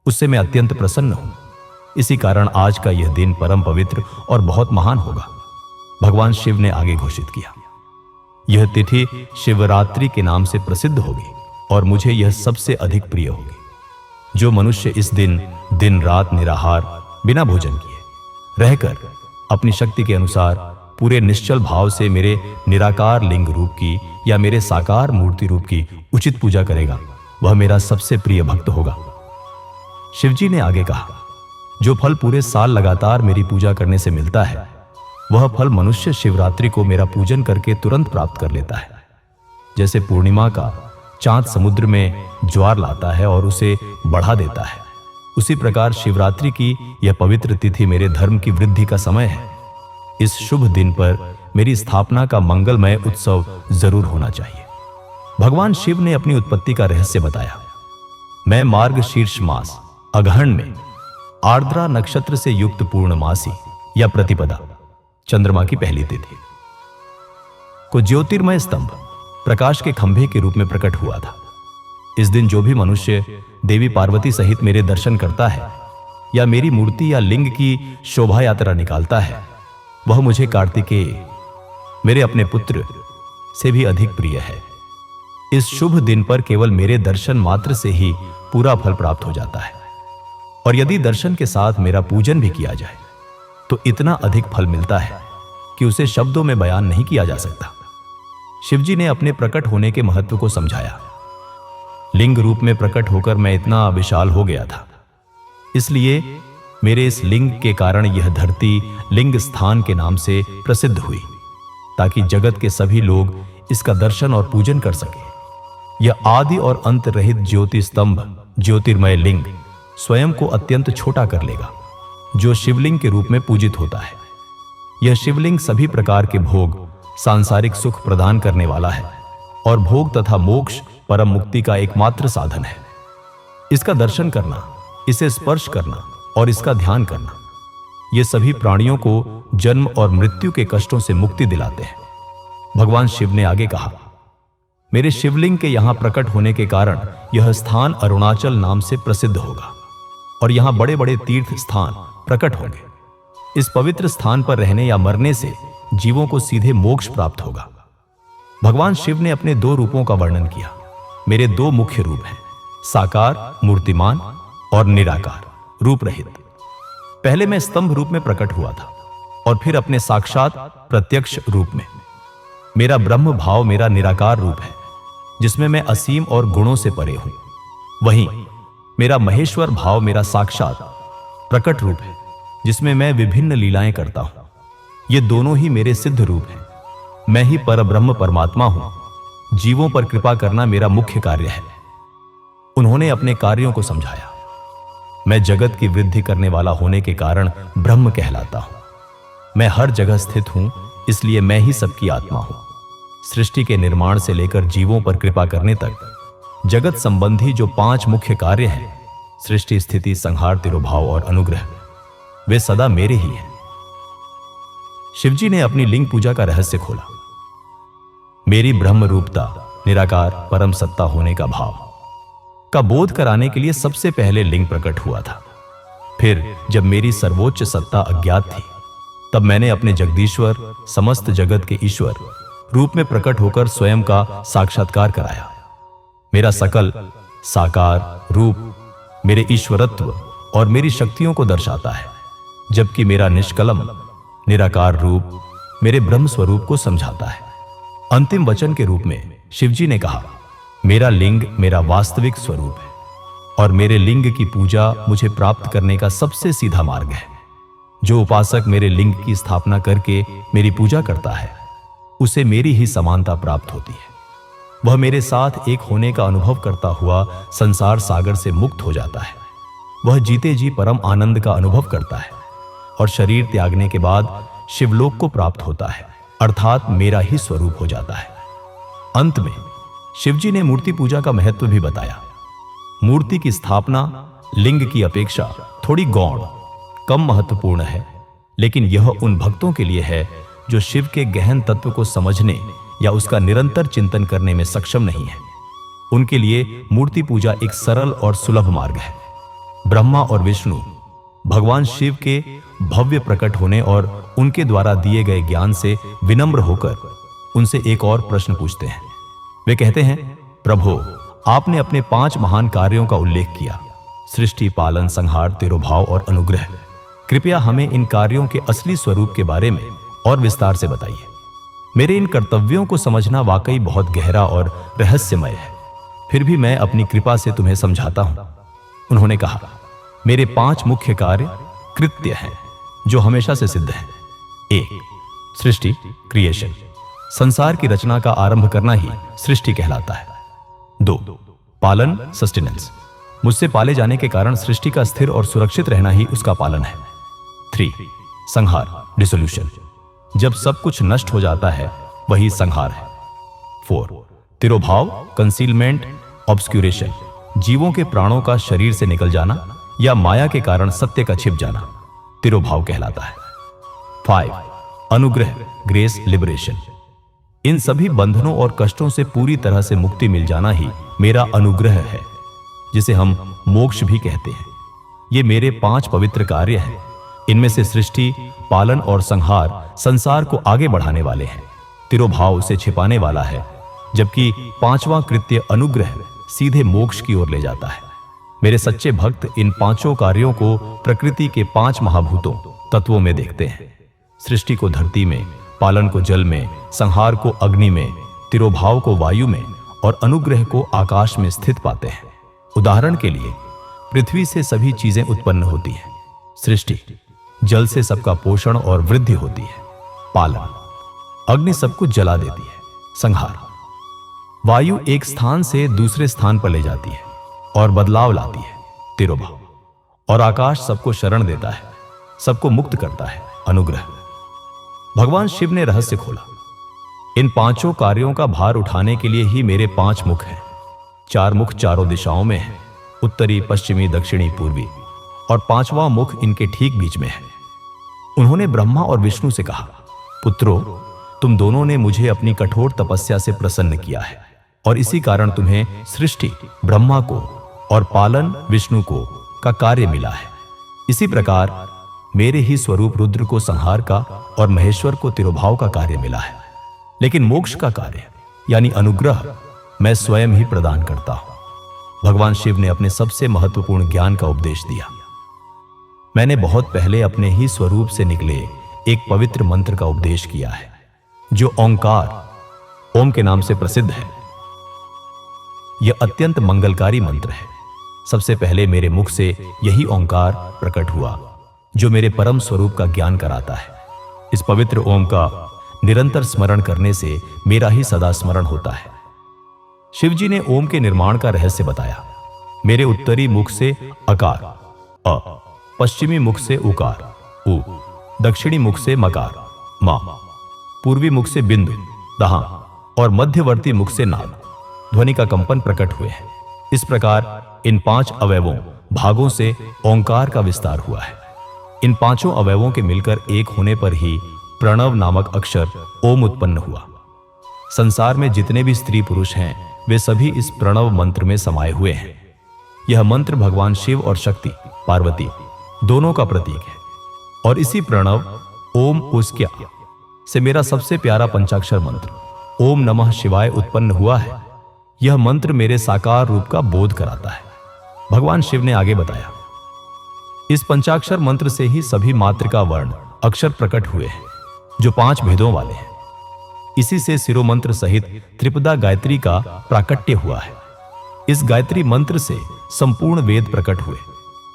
उससे मैं अत्यंत प्रसन्न हूं। इसी कारण आज का यह दिन परम पवित्र और बहुत महान होगा। भगवान शिव ने आगे घोषित किया, यह तिथि शिवरात्रि के नाम से प्रसिद्ध होगी और मुझे यह सबसे अधिक प्रिय होगी। जो मनुष्य इस दिन दिन रात निराहार बिना भोजन किए रहकर अपनी शक्ति के अनुसार पूरे निश्चल भाव से मेरे निराकार लिंग रूप की या मेरे साकार मूर्ति रूप की उचित पूजा करेगा, वह मेरा सबसे प्रिय भक्त होगा। शिवजी ने आगे कहा, जो फल पूरे साल लगातार मेरी पूजा करने से मिलता है, वह फल मनुष्य शिवरात्रि को मेरा पूजन करके तुरंत प्राप्त कर लेता है। जैसे पूर्णिमा का चांद समुद्र में ज्वार लाता है और उसे बढ़ा देता है, उसी प्रकार शिवरात्रि की यह पवित्र तिथि मेरे धर्म की वृद्धि का समय है। इस शुभ दिन पर मेरी स्थापना का मंगलमय उत्सव जरूर होना चाहिए। भगवान शिव ने अपनी उत्पत्ति का रहस्य बताया। मैं मार्गशीर्ष मास अगहन में आर्द्रा नक्षत्र से युक्त पूर्णमासी या प्रतिपदा, चंद्रमा की पहली तिथि को ज्योतिर्मय स्तंभ, प्रकाश के खंभे के रूप में प्रकट हुआ था। इस दिन जो भी मनुष्य देवी पार्वती सहित मेरे दर्शन करता है या मेरी मूर्ति या लिंग की शोभा यात्रा निकालता है, वह मुझे कार्तिकेय, मेरे अपने पुत्र से भी अधिक प्रिय है। इस शुभ दिन पर केवल मेरे दर्शन मात्र से ही पूरा फल प्राप्त हो जाता है, और यदि दर्शन के साथ मेरा पूजन भी किया जाए तो इतना अधिक फल मिलता है कि उसे शब्दों में बयान नहीं किया जा सकता। शिवजी ने अपने प्रकट होने के महत्व को समझाया। लिंग रूप में प्रकट होकर मैं इतना विशाल हो गया था, इसलिए मेरे इस लिंग के कारण यह धरती लिंग स्थान के नाम से प्रसिद्ध हुई, ताकि जगत के सभी लोग इसका दर्शन और पूजन कर सके। यह आदि और अंत रहित ज्योति स्तंभ, ज्योतिर्मय लिंग स्वयं को अत्यंत छोटा कर लेगा, जो शिवलिंग के रूप में पूजित होता है। यह शिवलिंग सभी प्रकार के भोग, सांसारिक सुख प्रदान करने वाला है और भोग तथा मोक्ष परम मुक्ति का एकमात्र साधन है। इसका दर्शन करना, इसे स्पर्श करना और इसका ध्यान करना, ये सभी प्राणियों को जन्म और मृत्यु के कष्टों से मुक्ति दिलाते हैं। भगवान शिव ने आगे कहा, मेरे शिवलिंग के यहां प्रकट होने के कारण यह स्थान अरुणाचल नाम से प्रसिद्ध होगा और यहां बड़े बड़े तीर्थ स्थान प्रकट होंगे। इस पवित्र स्थान पर रहने या मरने से जीवों को सीधे मोक्ष प्राप्त होगा। भगवान शिव ने अपने दो रूपों का वर्णन किया। मेरे दो मुख्य रूप हैं, साकार मूर्तिमान और निराकार रूप रहित। पहले मैं स्तंभ रूप में प्रकट हुआ था और फिर अपने साक्षात प्रत्यक्ष रूप में। मेरा ब्रह्म भाव मेरा निराकार रूप है, जिसमें मैं असीम और गुणों से परे हूं। वहीं मेरा महेश्वर भाव मेरा साक्षात प्रकट रूप है, जिसमें मैं विभिन्न लीलाएं करता हूं। ये दोनों ही मेरे सिद्ध रूप हैं। मैं ही परब्रह्म परमात्मा हूं। जीवों पर कृपा करना मेरा मुख्य कार्य है। उन्होंने अपने कार्यों को समझाया। मैं जगत की वृद्धि करने वाला होने के कारण ब्रह्म कहलाता हूं। मैं हर जगह स्थित हूं, इसलिए मैं ही सबकी आत्मा हूं। सृष्टि के निर्माण से लेकर जीवों पर कृपा करने तक जगत संबंधी जो 5 मुख्य कार्य हैं, सृष्टि, स्थिति, संहार, तिरोभाव और अनुग्रह, वे सदा मेरे ही हैं। शिवजी ने अपनी लिंग पूजा का रहस्य खोला। मेरी ब्रह्म रूपता, निराकार परम सत्ता होने का भाव का बोध कराने के लिए सबसे पहले लिंग प्रकट हुआ था। फिर जब मेरी सर्वोच्च सत्ता अज्ञात थी, तब मैंने अपने जगदीश्वर, समस्त जगत के ईश्वर रूप में प्रकट होकर स्वयं का साक्षात्कार कराया। मेरा सकल साकार रूप मेरे ईश्वरत्व और मेरी शक्तियों को दर्शाता है, जबकि मेरा निष्कलम निराकार रूप मेरे ब्रह्म स्वरूप को समझाता है। अंतिम वचन के रूप में शिवजी ने कहा, मेरा लिंग मेरा वास्तविक स्वरूप है और मेरे लिंग की पूजा मुझे प्राप्त करने का सबसे सीधा मार्ग है। जो उपासक मेरे लिंग की स्थापना करके मेरी पूजा करता है, उसे मेरी ही समानता प्राप्त होती है। वह मेरे साथ एक होने का अनुभव करता हुआ संसार सागर से मुक्त हो जाता है। वह जीते जी परम आनंद का अनुभव करता है और शरीर त्यागने के बाद शिवलोक को प्राप्त होता है, अर्थात मेरा ही स्वरूप हो जाता है। अंत में शिवजी ने मूर्ति पूजा का महत्व भी बताया। मूर्ति की स्थापना लिंग की अपेक्षा थोड़ी गौण, कम महत्वपूर्ण है, लेकिन यह उन भक्तों के लिए है जो शिव के गहन तत्व को समझने या उसका निरंतर चिंतन करने में सक्षम नहीं है। उनके लिए मूर्ति पूजा एक सरल और सुलभ मार्ग है। ब्रह्मा और विष्णु भगवान शिव के भव्य प्रकट होने और उनके द्वारा दिए गए ज्ञान से विनम्र होकर उनसे एक और प्रश्न पूछते हैं। वे कहते हैं, प्रभु, आपने अपने 5 महान कार्यों का उल्लेख किया, सृष्टि, पालन, संहार, तिरोभाव और अनुग्रह। कृपया हमें इन कार्यों के असली स्वरूप के बारे में और विस्तार से बताइए। मेरे इन कर्तव्यों को समझना वाकई बहुत गहरा और रहस्यमय है, फिर भी मैं अपनी कृपा से तुम्हें समझाता हूं। उन्होंने कहा, मेरे 5 मुख्य कार्य कृत्य हैं जो हमेशा से सिद्ध हैं। 1. सृष्टि, क्रिएशन, संसार की रचना का आरंभ करना ही सृष्टि कहलाता है। 2. पालन, सस्टेनेंस, मुझसे पाले जाने के कारण सृष्टि का स्थिर और सुरक्षित रहना ही उसका पालन है। 3. संहार, डिसोल्यूशन, जब सब कुछ नष्ट हो जाता है वही संहार है। 4. तिरोभाव, कंसीलमेंट, ऑब्स्क्यूरेशन, जीवों के प्राणों का शरीर से निकल जाना या माया के कारण सत्य का छिप जाना तिरोभाव कहलाता है। 5. अनुग्रह, ग्रेस, लिबरेशन, इन सभी बंधनों और कष्टों से पूरी तरह से मुक्ति मिल जाना ही मेरा अनुग्रह है, जिसे हम मोक्ष भी कहते हैं। ये मेरे 5 पवित्र कार्य हैं। इनमें से सृष्टि, पालन और संहार संसार को आगे बढ़ाने वाले हैं, तिरोभाव उसे छिपाने वाला है, जबकि 5वां कृत्य अनुग्रह सीधे मोक्ष की ओर ले जाता है। मेरे सच्चे भक्त इन 5 कार्यों को प्रकृति के 5 महाभूतों, तत्वों में देखते हैं। सृष्टि को धरती में, पालन को जल में, संहार को अग्नि में, तिरोभाव को वायु में और अनुग्रह को आकाश में स्थित पाते हैं। उदाहरण के लिए, पृथ्वी से सभी चीजें उत्पन्न होती हैं। सृष्टि, जल से सबका पोषण और वृद्धि होती है। पालन, अग्नि सब कुछ जला देती है। संहार, वायु एक स्थान से दूसरे स्थान पर ले जाती है और बदलाव लाती है। तिरोभाव, और आकाश सबको शरण देता है, सबको मुक्त करता है। अनुग्रह, भगवान शिव ने रहस्य खोला। इन 5 कार्यों का भार उठाने के लिए ही मेरे 5 मुख हैं। 4 मुख चारों दिशाओं में हैं, उत्तरी, पश्चिमी, दक्षिणी, पूर्वी, और 5वां मुख इनके ठीक बीच में है। उन्होंने ब्रह्मा और विष्णु से कहा, पुत्रों, तुम दोनों ने मुझे अपनी कठोर तपस्या से प्रसन्न किया है और इसी कारण तुम्हें सृष्टि ब्रह्मा को और पालन विष्णु को का कार्य मिला है। इसी प्रकार मेरे ही स्वरूप रुद्र को संहार का और महेश्वर को तिरोभाव का कार्य मिला है। लेकिन मोक्ष का कार्य यानी अनुग्रह मैं स्वयं ही प्रदान करता हूं। भगवान शिव ने अपने सबसे महत्वपूर्ण ज्ञान का उपदेश दिया। मैंने बहुत पहले अपने ही स्वरूप से निकले एक पवित्र मंत्र का उपदेश किया है, जो ओंकार, ओम के नाम से प्रसिद्ध है। यह अत्यंत मंगलकारी मंत्र है। सबसे पहले मेरे मुख से यही ओंकार प्रकट हुआ, जो मेरे परम स्वरूप का ज्ञान कराता है। इस पवित्र ओम का निरंतर स्मरण करने से मेरा ही सदा स्मरण होता है। शिवजी ने ओम के निर्माण का रहस्य बताया। मेरे उत्तरी मुख से अकार, अ, पश्चिमी मुख से उकार, उ, दक्षिणी मुख से मकार, मा, पूर्वी मुख से बिंदु, दहा और मध्यवर्ती मुख से नाद ध्वनि का कंपन प्रकट हुए हैं। इस प्रकार इन 5 अवयवों भागों से ओंकार का विस्तार हुआ है। इन 5 अवयवों के मिलकर एक होने पर ही प्रणव नामक अक्षर ओम उत्पन्न हुआ। संसार में जितने भी स्त्री पुरुष हैं वे सभी इस प्रणव मंत्र में समाये हुए हैं। यह मंत्र भगवान शिव और शक्ति पार्वती दोनों का प्रतीक है और इसी प्रणव ओम उस्क्या से मेरा सबसे प्यारा पंचाक्षर मंत्र ओम नमः शिवाय उत्पन्न हुआ है। यह मंत्र मेरे साकार रूप का बोध कराता है। भगवान शिव ने आगे बताया, इस पंचाक्षर मंत्र से ही सभी मातृका वर्ण अक्षर प्रकट हुए हैं जो 5 भेदों वाले हैं। इसी से शिरोमंत्र सहित त्रिपदा गायत्री का प्राकट्य हुआ है। इस गायत्री मंत्र से संपूर्ण वेद प्रकट हुए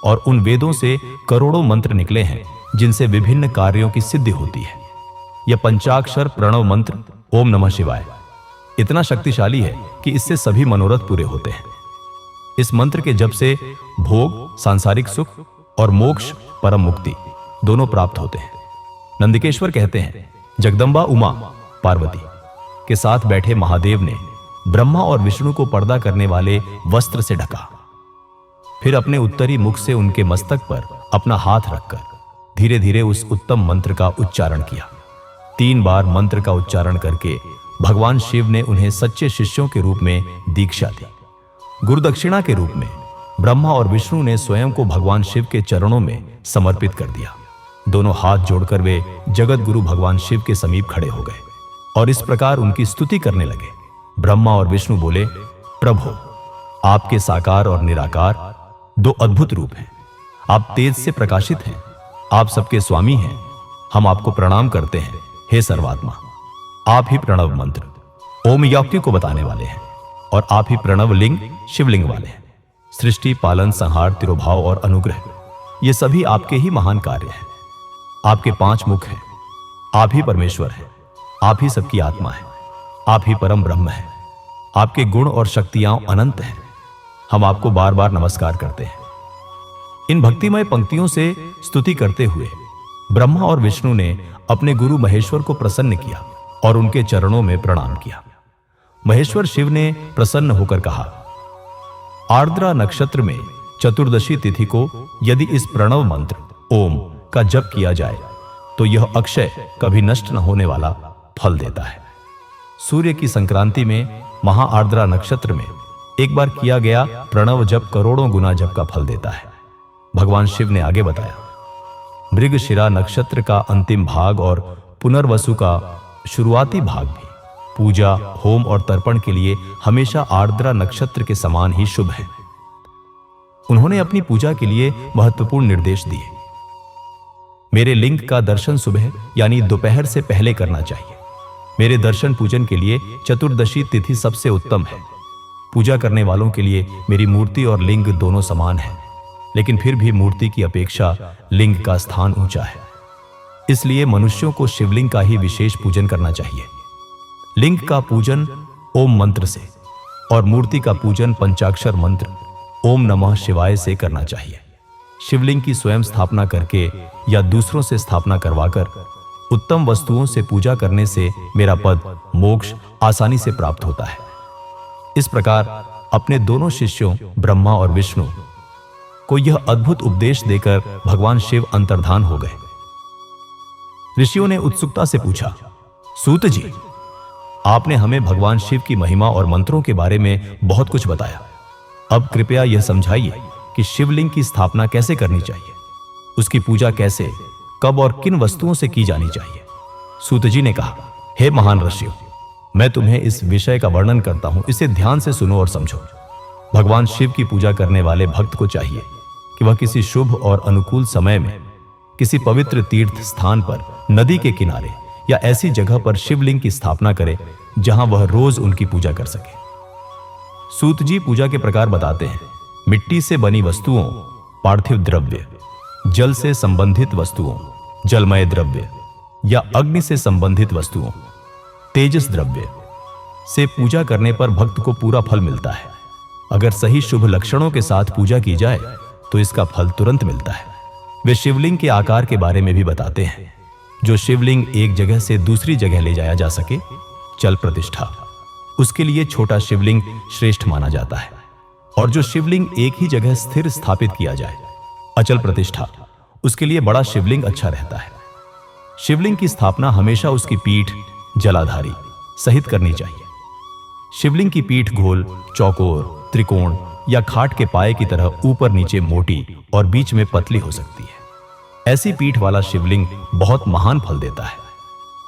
और उन वेदों से करोड़ों मंत्र निकले हैं जिनसे विभिन्न कार्यों की सिद्धि होती है। यह पंचाक्षर प्रणव मंत्र ओम नमः शिवाय इतना शक्तिशाली है कि इससे सभी मनोरथ पूरे होते हैं। इस मंत्र के जप से भोग, सांसारिक सुख और मोक्ष, परम मुक्ति दोनों प्राप्त होते हैं। नंदिकेश्वर कहते हैं, जगदम्बा उमा पार्वती के साथ बैठे महादेव ने ब्रह्मा और विष्णु को पर्दा करने वाले वस्त्र से ढका, फिर अपने उत्तरी मुख से उनके मस्तक पर अपना हाथ रखकर धीरे धीरे उस उत्तम मंत्र का उच्चारण किया। 3 बार मंत्र का उच्चारण करके भगवान शिव ने उन्हें सच्चे शिष्यों के रूप में दीक्षा दी। गुरुदक्षिणा के रूप में ब्रह्मा और विष्णु ने स्वयं को भगवान शिव के चरणों में समर्पित कर दिया। दोनों हाथ जोड़कर वे जगत गुरु भगवान शिव के समीप खड़े हो गए और इस प्रकार उनकी स्तुति करने लगे। ब्रह्मा और विष्णु बोले, प्रभु, आपके साकार और निराकार 2 अद्भुत रूप हैं। आप तेज से प्रकाशित हैं, आप सबके स्वामी हैं। हम आपको प्रणाम करते हैं, हे सर्वात्मा। आप ही प्रणव मंत्र ओम याज्ञ को बताने वाले हैं और आप ही प्रणव लिंग शिवलिंग वाले हैं। सृष्टि, पालन, संहार, तिरोभाव और अनुग्रह ये सभी आपके ही महान कार्य हैं। आपके 5 मुख हैं। आप ही परमेश्वर हैं। आप ही सबकी आत्मा है। आप ही परम ब्रह्म है। आपके गुण और शक्तियां अनंत हैं। हम आपको बार बार नमस्कार करते हैं। इन भक्तिमय पंक्तियों से स्तुति करते हुए ब्रह्मा और विष्णु ने अपने गुरु महेश्वर को प्रसन्न किया और उनके चरणों में प्रणाम किया। महेश्वर शिव ने प्रसन्न होकर कहा, आर्द्रा नक्षत्र में चतुर्दशी तिथि को यदि इस प्रणव मंत्र ओम का जप किया जाए तो यह अक्षय कभी नष्ट न होने वाला फल देता है। सूर्य की संक्रांति में महा आर्द्रा नक्षत्र में एक बार किया गया प्रणव जप करोड़ों गुना जप का फल देता है। भगवान शिव ने आगे बताया, मृगशिरा नक्षत्र का अंतिम भाग और पुनर्वसु का शुरुआती भाग भी पूजा, होम और तर्पण के लिए हमेशा आर्द्रा नक्षत्र के समान ही शुभ है। उन्होंने अपनी पूजा के लिए महत्वपूर्ण निर्देश दिए। मेरे लिंग का दर्शन सुबह यानी दोपहर से पहले करना चाहिए। मेरे दर्शन पूजन के लिए चतुर्दशी तिथि सबसे उत्तम है। पूजा करने वालों के लिए मेरी मूर्ति और लिंग दोनों समान है, लेकिन फिर भी मूर्ति की अपेक्षा लिंग का स्थान ऊंचा है। इसलिए मनुष्यों को शिवलिंग का ही विशेष पूजन करना चाहिए। लिंग का पूजन ओम मंत्र से और मूर्ति का पूजन पंचाक्षर मंत्र ओम नमः शिवाय से करना चाहिए। शिवलिंग की स्वयं स्थापना करके या दूसरों से स्थापना करवाकर उत्तम वस्तुओं से पूजा करने से मेरा पद मोक्ष आसानी से प्राप्त होता है। इस प्रकार अपने दोनों शिष्यों ब्रह्मा और विष्णु को यह अद्भुत उपदेश देकर भगवान शिव अंतर्धान हो गए। ऋषियों ने उत्सुकता से पूछा, सूत जी, आपने हमें भगवान शिव की महिमा और मंत्रों के बारे में बहुत कुछ बताया। अब कृपया यह समझाइए कि शिवलिंग की स्थापना कैसे करनी चाहिए, उसकी पूजा कैसे, कब और किन वस्तुओं से की जानी चाहिए। सूत जी ने कहा, हे महान ऋषियों, मैं तुम्हें इस विषय का वर्णन करता हूं, इसे ध्यान से सुनो और समझो। भगवान शिव की पूजा करने वाले भक्त को चाहिए कि वह किसी शुभ और अनुकूल समय में किसी पवित्र तीर्थ स्थान पर, नदी के किनारे या ऐसी जगह पर शिवलिंग की स्थापना करे जहां वह रोज उनकी पूजा कर सके। सूत जी पूजा के प्रकार बताते हैं। मिट्टी से बनी वस्तुओं, पार्थिव द्रव्य, जल से संबंधित वस्तुओं, जलमय द्रव्य या अग्नि से संबंधित वस्तुओं, तेजस द्रव्य से पूजा करने पर भक्त को पूरा फल मिलता है। अगर सही शुभ लक्षणों के साथ पूजा की जाए तो इसका फल तुरंत मिलता है। वे शिवलिंग के आकार के बारे में भी बताते हैं। जो शिवलिंग एक जगह से दूसरी जगह ले जाया जा सके, चल प्रतिष्ठा, उसके लिए छोटा शिवलिंग श्रेष्ठ माना जाता है। और जो शिवलिंग एक ही जगह स्थिर स्थापित किया जाए, अचल प्रतिष्ठा, उसके लिए बड़ा शिवलिंग अच्छा रहता है। शिवलिंग की स्थापना हमेशा उसकी पीठ जलाधारी सहित करनी चाहिए। शिवलिंग की पीठ गोल, चौकोर, त्रिकोण या खाट के पाए की तरह ऊपर नीचे मोटी और बीच में पतली हो सकती है। ऐसी पीठ वाला शिवलिंग बहुत महान फल देता है।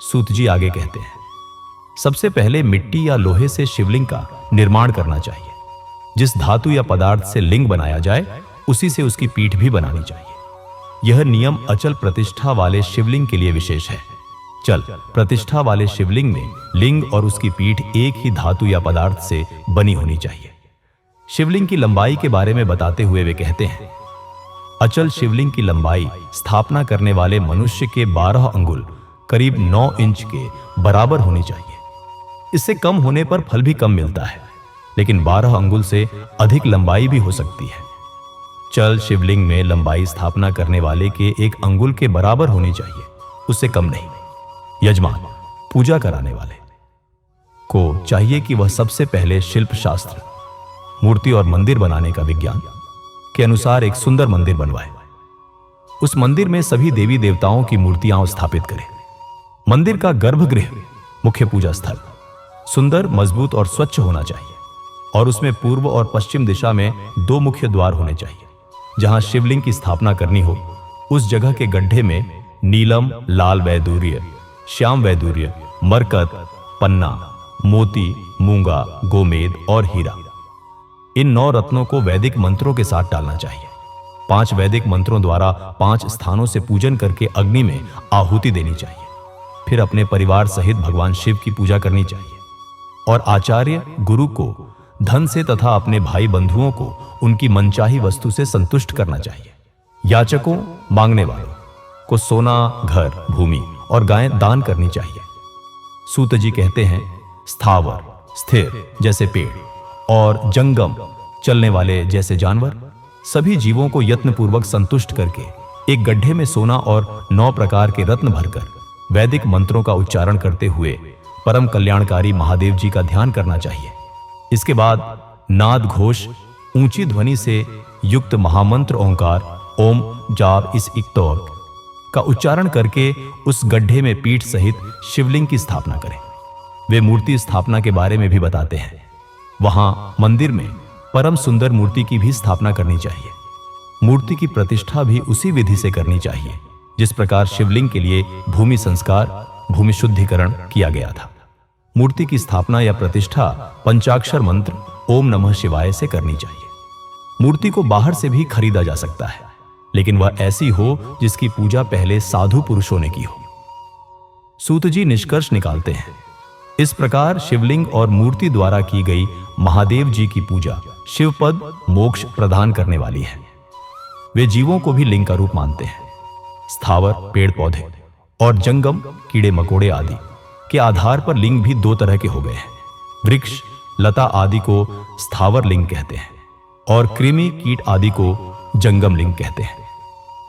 सूत जी आगे कहते हैं, सबसे पहले मिट्टी या लोहे से शिवलिंग का निर्माण करना चाहिए। जिस धातु या पदार्थ से लिंग बनाया जाए, उसी से उसकी पीठ भी बनानी चाहिए। यह नियम अचल प्रतिष्ठा वाले शिवलिंग के लिए विशेष है। चल प्रतिष्ठा वाले शिवलिंग में लिंग और उसकी पीठ एक ही धातु या पदार्थ से बनी होनी चाहिए। शिवलिंग की लंबाई के बारे में बताते हुए वे कहते हैं, अचल शिवलिंग की लंबाई स्थापना करने वाले मनुष्य के 12 अंगुल करीब 9 इंच के बराबर होनी चाहिए। इससे कम होने पर फल भी कम मिलता है, लेकिन 12 अंगुल से अधिक लंबाई भी हो सकती है। चल शिवलिंग में लंबाई स्थापना करने वाले के 1 अंगुल के बराबर होनी चाहिए, उससे कम नहीं। यजमान, पूजा कराने वाले को चाहिए कि वह सबसे पहले शिल्प शास्त्र, मूर्ति और मंदिर बनाने का विज्ञान के अनुसार एक सुंदर मंदिर बनवाए। उस मंदिर में सभी देवी देवताओं की मूर्तियां स्थापित करें। मंदिर का गर्भगृह, मुख्य पूजा स्थल, सुंदर, मजबूत और स्वच्छ होना चाहिए और उसमें पूर्व और पश्चिम दिशा में 2 मुख्य द्वार होने चाहिए। जहां शिवलिंग की स्थापना करनी हो, उस जगह के गड्ढे में नीलम, लाल वैदूर्य, श्याम वैदूर्य, मरकत, पन्ना, मोती, मूंगा, गोमेद और हीरा, इन 9 रत्नों को वैदिक मंत्रों के साथ डालना चाहिए। 5 वैदिक मंत्रों द्वारा 5 स्थानों से पूजन करके अग्नि में आहुति देनी चाहिए। फिर अपने परिवार सहित भगवान शिव की पूजा करनी चाहिए और आचार्य गुरु को धन से तथा अपने भाई बंधुओं को उनकी मनचाही वस्तु से संतुष्ट करना चाहिए। याचकों, मांगने वालों को सोना, घर, भूमि और गायें दान करनी चाहिए। सूत जी कहते हैं, स्थावर, स्थिर जैसे पेड़ और जंगम, चलने वाले जैसे जानवर, सभी जीवों को यत्नपूर्वक संतुष्ट करके एक गड्ढे में सोना और 9 प्रकार के रत्न भरकर वैदिक मंत्रों का उच्चारण करते हुए परम कल्याणकारी महादेव जी का ध्यान करना चाहिए। इसके बाद नाद घोष, ऊंची ध्वनि से युक्त महामंत्र ओंकार ओम जार इस इक्तौक का उच्चारण करके उस गड्ढे में पीठ सहित शिवलिंग की स्थापना करें। वे मूर्ति स्थापना के बारे में भी बताते हैं। वहां मंदिर में परम सुंदर मूर्ति की भी स्थापना करनी चाहिए। मूर्ति की प्रतिष्ठा भी उसी विधि से करनी चाहिए जिस प्रकार शिवलिंग के लिए भूमि संस्कार, भूमि शुद्धिकरण किया गया था। मूर्ति की स्थापना या प्रतिष्ठा पंचाक्षर मंत्र ओम नमः शिवाय से करनी चाहिए। मूर्ति को बाहर से भी खरीदा जा सकता है, लेकिन वह ऐसी हो जिसकी पूजा पहले साधु पुरुषों ने की हो। सूत जी निष्कर्ष निकालते हैं, इस प्रकार शिवलिंग और मूर्ति द्वारा की गई महादेव जी की पूजा शिवपद मोक्ष प्रदान करने वाली है। वे जीवों को भी लिंग का रूप मानते हैं। स्थावर, पेड़ पौधे और जंगम, कीड़े मकोड़े आदि के आधार पर लिंग भी 2 तरह के हो गए हैं। वृक्ष, लता आदि को स्थावर लिंग कहते हैं और कृमि, कीट आदि को जंगम लिंग कहते हैं।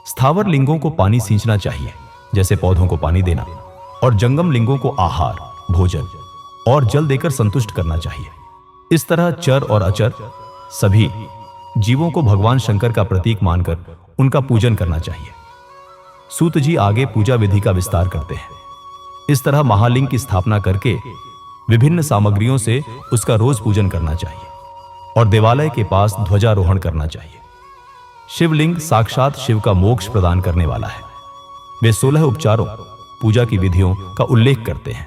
स्थावर लिंगों को पानी सींचना चाहिए, जैसे पौधों को पानी देना, और जंगम लिंगों को आहार, भोजन और जल देकर संतुष्ट करना चाहिए। इस तरह चर और अचर सभी जीवों को भगवान शंकर का प्रतीक मानकर उनका पूजन करना चाहिए। सूत जी आगे पूजा विधि का विस्तार करते हैं। इस तरह महालिंग की स्थापना करके विभिन्न सामग्रियों से उसका रोज पूजन करना चाहिए और देवालय के पास ध्वजारोहण करना चाहिए। शिवलिंग साक्षात शिव का मोक्ष प्रदान करने वाला है। वे 16 उपचारों, पूजा की विधियों का उल्लेख करते हैं।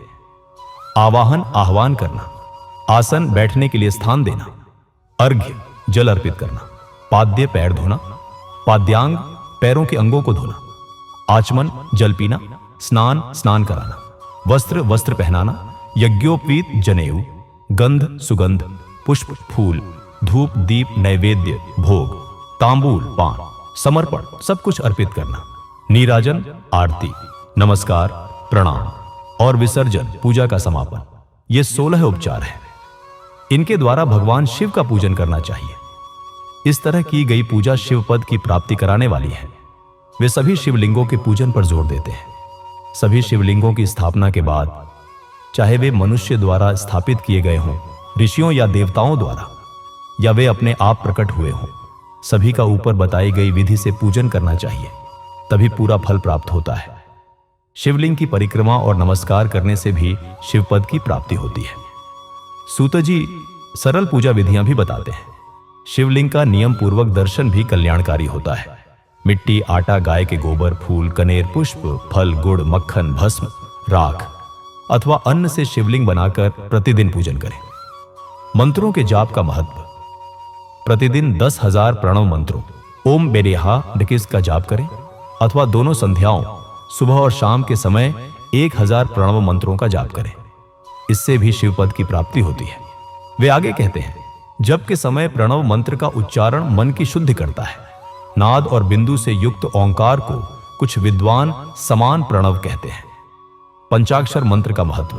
आवाहन, आह्वान करना, आसन, बैठने के लिए स्थान देना, अर्घ्य, जल अर्पित करना, पाद्य, पैर धोना, पाद्यांग, पैरों के अंगों को धोना, आचमन, जल पीना, स्नान, स्नान कराना, वस्त्र, वस्त्र पहनाना, यज्ञोपवीत, जनेऊ, गंध, सुगंध, पुष्प, फूल, धूप, दीप, नैवेद्य, भोग, तांबूल, पान, समर्पण, सब कुछ अर्पित करना, नीराजन, आरती, नमस्कार, प्रणाम और विसर्जन, पूजा का समापन, ये 16 उपचार हैं। इनके द्वारा भगवान शिव का पूजन करना चाहिए। इस तरह की गई पूजा शिव पद की प्राप्ति कराने वाली है। वे सभी शिवलिंगों के पूजन पर जोर देते हैं। सभी शिवलिंगों की स्थापना के बाद, चाहे वे मनुष्य द्वारा स्थापित किए गए हों, ऋषियों या देवताओं द्वारा, या वे अपने आप प्रकट हुए हों, सभी का ऊपर बताई गई विधि से पूजन करना चाहिए, तभी पूरा फल प्राप्त होता है। शिवलिंग की परिक्रमा और नमस्कार करने से भी शिवपद की प्राप्ति होती है। सूत जी सरल पूजा विधियां भी बताते हैं। शिवलिंग का नियम पूर्वक दर्शन भी कल्याणकारी होता है। मिट्टी, आटा, गाय के गोबर, फूल, कनेर, पुष्प, फल, गुड़, मक्खन, भस्म, राख अथवा अन्न से शिवलिंग बनाकर प्रतिदिन पूजन करें। मंत्रों के जाप का महत्व। प्रतिदिन 10,000 प्रणव मंत्रों ओम बेरेहा डिकिस का जाप करें अथवा दोनों संध्याओं सुबह और शाम के समय 1000 प्रणव मंत्रों का जाप करें। इससे भी शिवपद की प्राप्ति होती है। वे आगे कहते हैं, जप के समय प्रणव मंत्र का उच्चारण मन की शुद्धि करता है। नाद और बिंदु से युक्त ओंकार को कुछ विद्वान समान प्रणव कहते हैं। पंचाक्षर मंत्र का महत्व।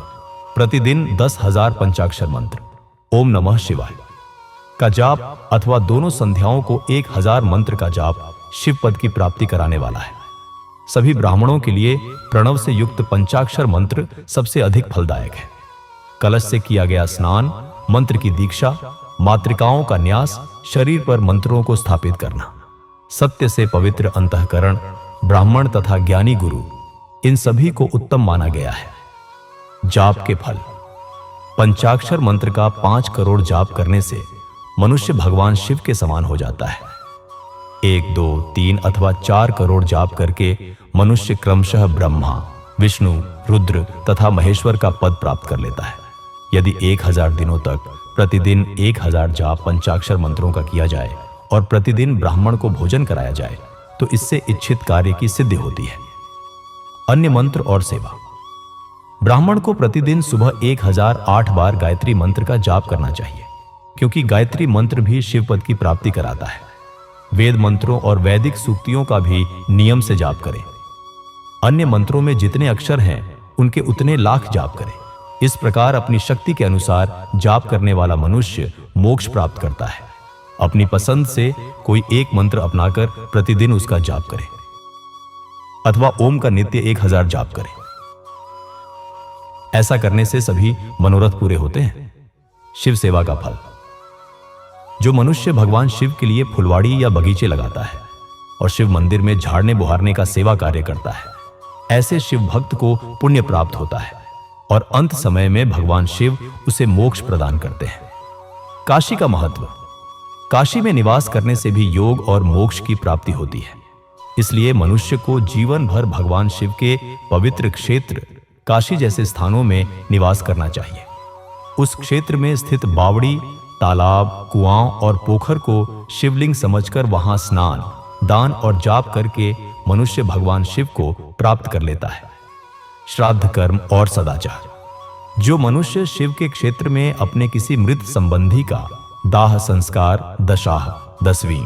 प्रतिदिन 10,000 पंचाक्षर मंत्र ओम नमः शिवाय का जाप अथवा दोनों संध्याओं को 1000 मंत्र का जाप शिवपद की प्राप्ति कराने वाला है। सभी ब्राह्मणों के लिए प्रणव से युक्त पंचाक्षर मंत्र सबसे अधिक फलदायक है। कलश से किया गया स्नान, मंत्र की दीक्षा, मातृकाओं का न्यास, शरीर पर मंत्रों को स्थापित करना, सत्य से पवित्र अंतःकरण, ब्राह्मण तथा ज्ञानी गुरु, इन सभी को उत्तम माना गया है। जाप के फल। पंचाक्षर मंत्र का 5 करोड़ जाप करने से मनुष्य भगवान शिव के समान हो जाता है। 1, 2, 3 अथवा 4 करोड़ जाप करके मनुष्य क्रमशः ब्रह्मा, विष्णु, रुद्र तथा महेश्वर का पद प्राप्त कर लेता है। यदि 1000 दिनों तक प्रतिदिन 1000 जाप पंचाक्षर मंत्रों का किया जाए और प्रतिदिन ब्राह्मण को भोजन कराया जाए तो इससे इच्छित कार्य की सिद्धि होती है। अन्य मंत्र और सेवा। ब्राह्मण को प्रतिदिन सुबह 1008 बार गायत्री मंत्र का जाप करना चाहिए, क्योंकि गायत्री मंत्र भी शिवपद की प्राप्ति कराता है। वेद मंत्रों और वैदिक सूक्तियों का भी नियम से जाप करें। अन्य मंत्रों में जितने अक्षर हैं उनके उतने लाख जाप करें। इस प्रकार अपनी शक्ति के अनुसार जाप करने वाला मनुष्य मोक्ष प्राप्त करता है। अपनी पसंद से कोई एक मंत्र अपनाकर प्रतिदिन उसका जाप करें अथवा ओम का नित्य 1000 जाप करें। ऐसा करने से सभी मनोरथ पूरे होते हैं। शिव सेवा का फल। जो मनुष्य भगवान शिव के लिए फुलवाड़ी या बगीचे लगाता है और शिव मंदिर में झाड़ने बुहारने का सेवा कार्य करता है, ऐसे शिव भक्त को पुण्य प्राप्त होता है और अंत समय में भगवान शिव उसे मोक्ष प्रदान करते हैं। काशी का महत्व। काशी में निवास करने से भी योग और मोक्ष की प्राप्ति होती है। इसलिए मनुष्य को जीवन भर भगवान शिव के पवित्र क्षेत्र काशी जैसे स्थानों में निवास करना चाहिए। उस क्षेत्र में स्थित बावड़ी, तालाब, कुआं और पोखर को शिवलिंग समझकर वहां स्नान, दान और जाप करके मनुष्य भगवान शिव को प्राप्त कर लेता है। श्राद्ध कर्म और सदाचार। जो मनुष्य शिव के क्षेत्र में अपने किसी मृत संबंधी का दाह संस्कार, दशाह, 10वीं,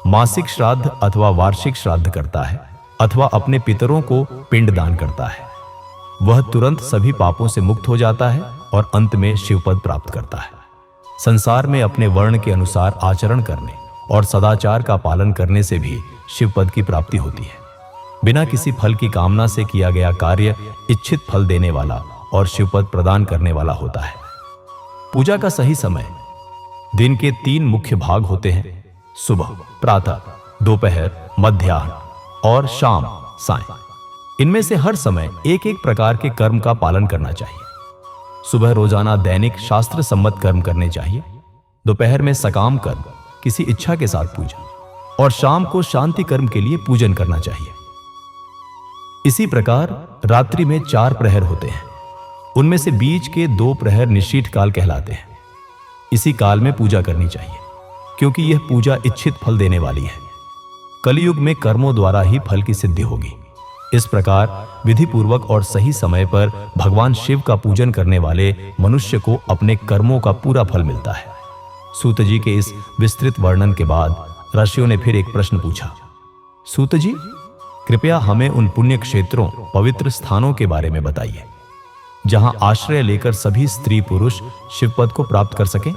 मासिक श्राद्ध अथवा वार्षिक श्राद्ध करता है अथवा अपने पितरों को पिंडदान करता है, वह तुरंत सभी पापों से मुक्त हो जाता है और अंत में शिवपद प्राप्त करता है। संसार में अपने वर्ण के अनुसार आचरण करने और सदाचार का पालन करने से भी शिवपद की प्राप्ति होती है। बिना किसी फल की कामना से किया गया कार्य इच्छित फल देने वाला और शिवपद प्रदान करने वाला होता है। पूजा का सही समय। दिन के 3 मुख्य भाग होते हैं: सुबह, प्रातः, दोपहर, मध्याह्न और शाम, सायं। इनमें से हर समय एक एक प्रकार के कर्म का पालन करना चाहिए। सुबह रोजाना दैनिक शास्त्र सम्मत कर्म करने चाहिए। दोपहर में सकाम कर्म, किसी इच्छा के साथ पूजा, और शाम को शांति कर्म के लिए पूजन करना चाहिए। इसी प्रकार रात्रि में 4 प्रहर होते हैं। उनमें से बीच के 2 प्रहर निशीथ काल कहलाते हैं। इसी काल में पूजा करनी चाहिए, क्योंकि यह पूजा इच्छित फल देने वाली है। कलयुग में कर्मों द्वारा ही फल की सिद्धि होगी। इस प्रकार विधि पूर्वक और सही समय पर भगवान शिव का पूजन करने वाले मनुष्य को अपने कर्मों का पूरा फल मिलता है। सूत जी के इस विस्तृत वर्णन के बाद ऋषियों ने फिर एक प्रश्न पूछा। सूत जी, कृपया हमें उन पुण्य क्षेत्रों, पवित्र स्थानों के बारे में बताइए, जहां आश्रय लेकर सभी स्त्री पुरुष शिवपद को प्राप्त कर सकें।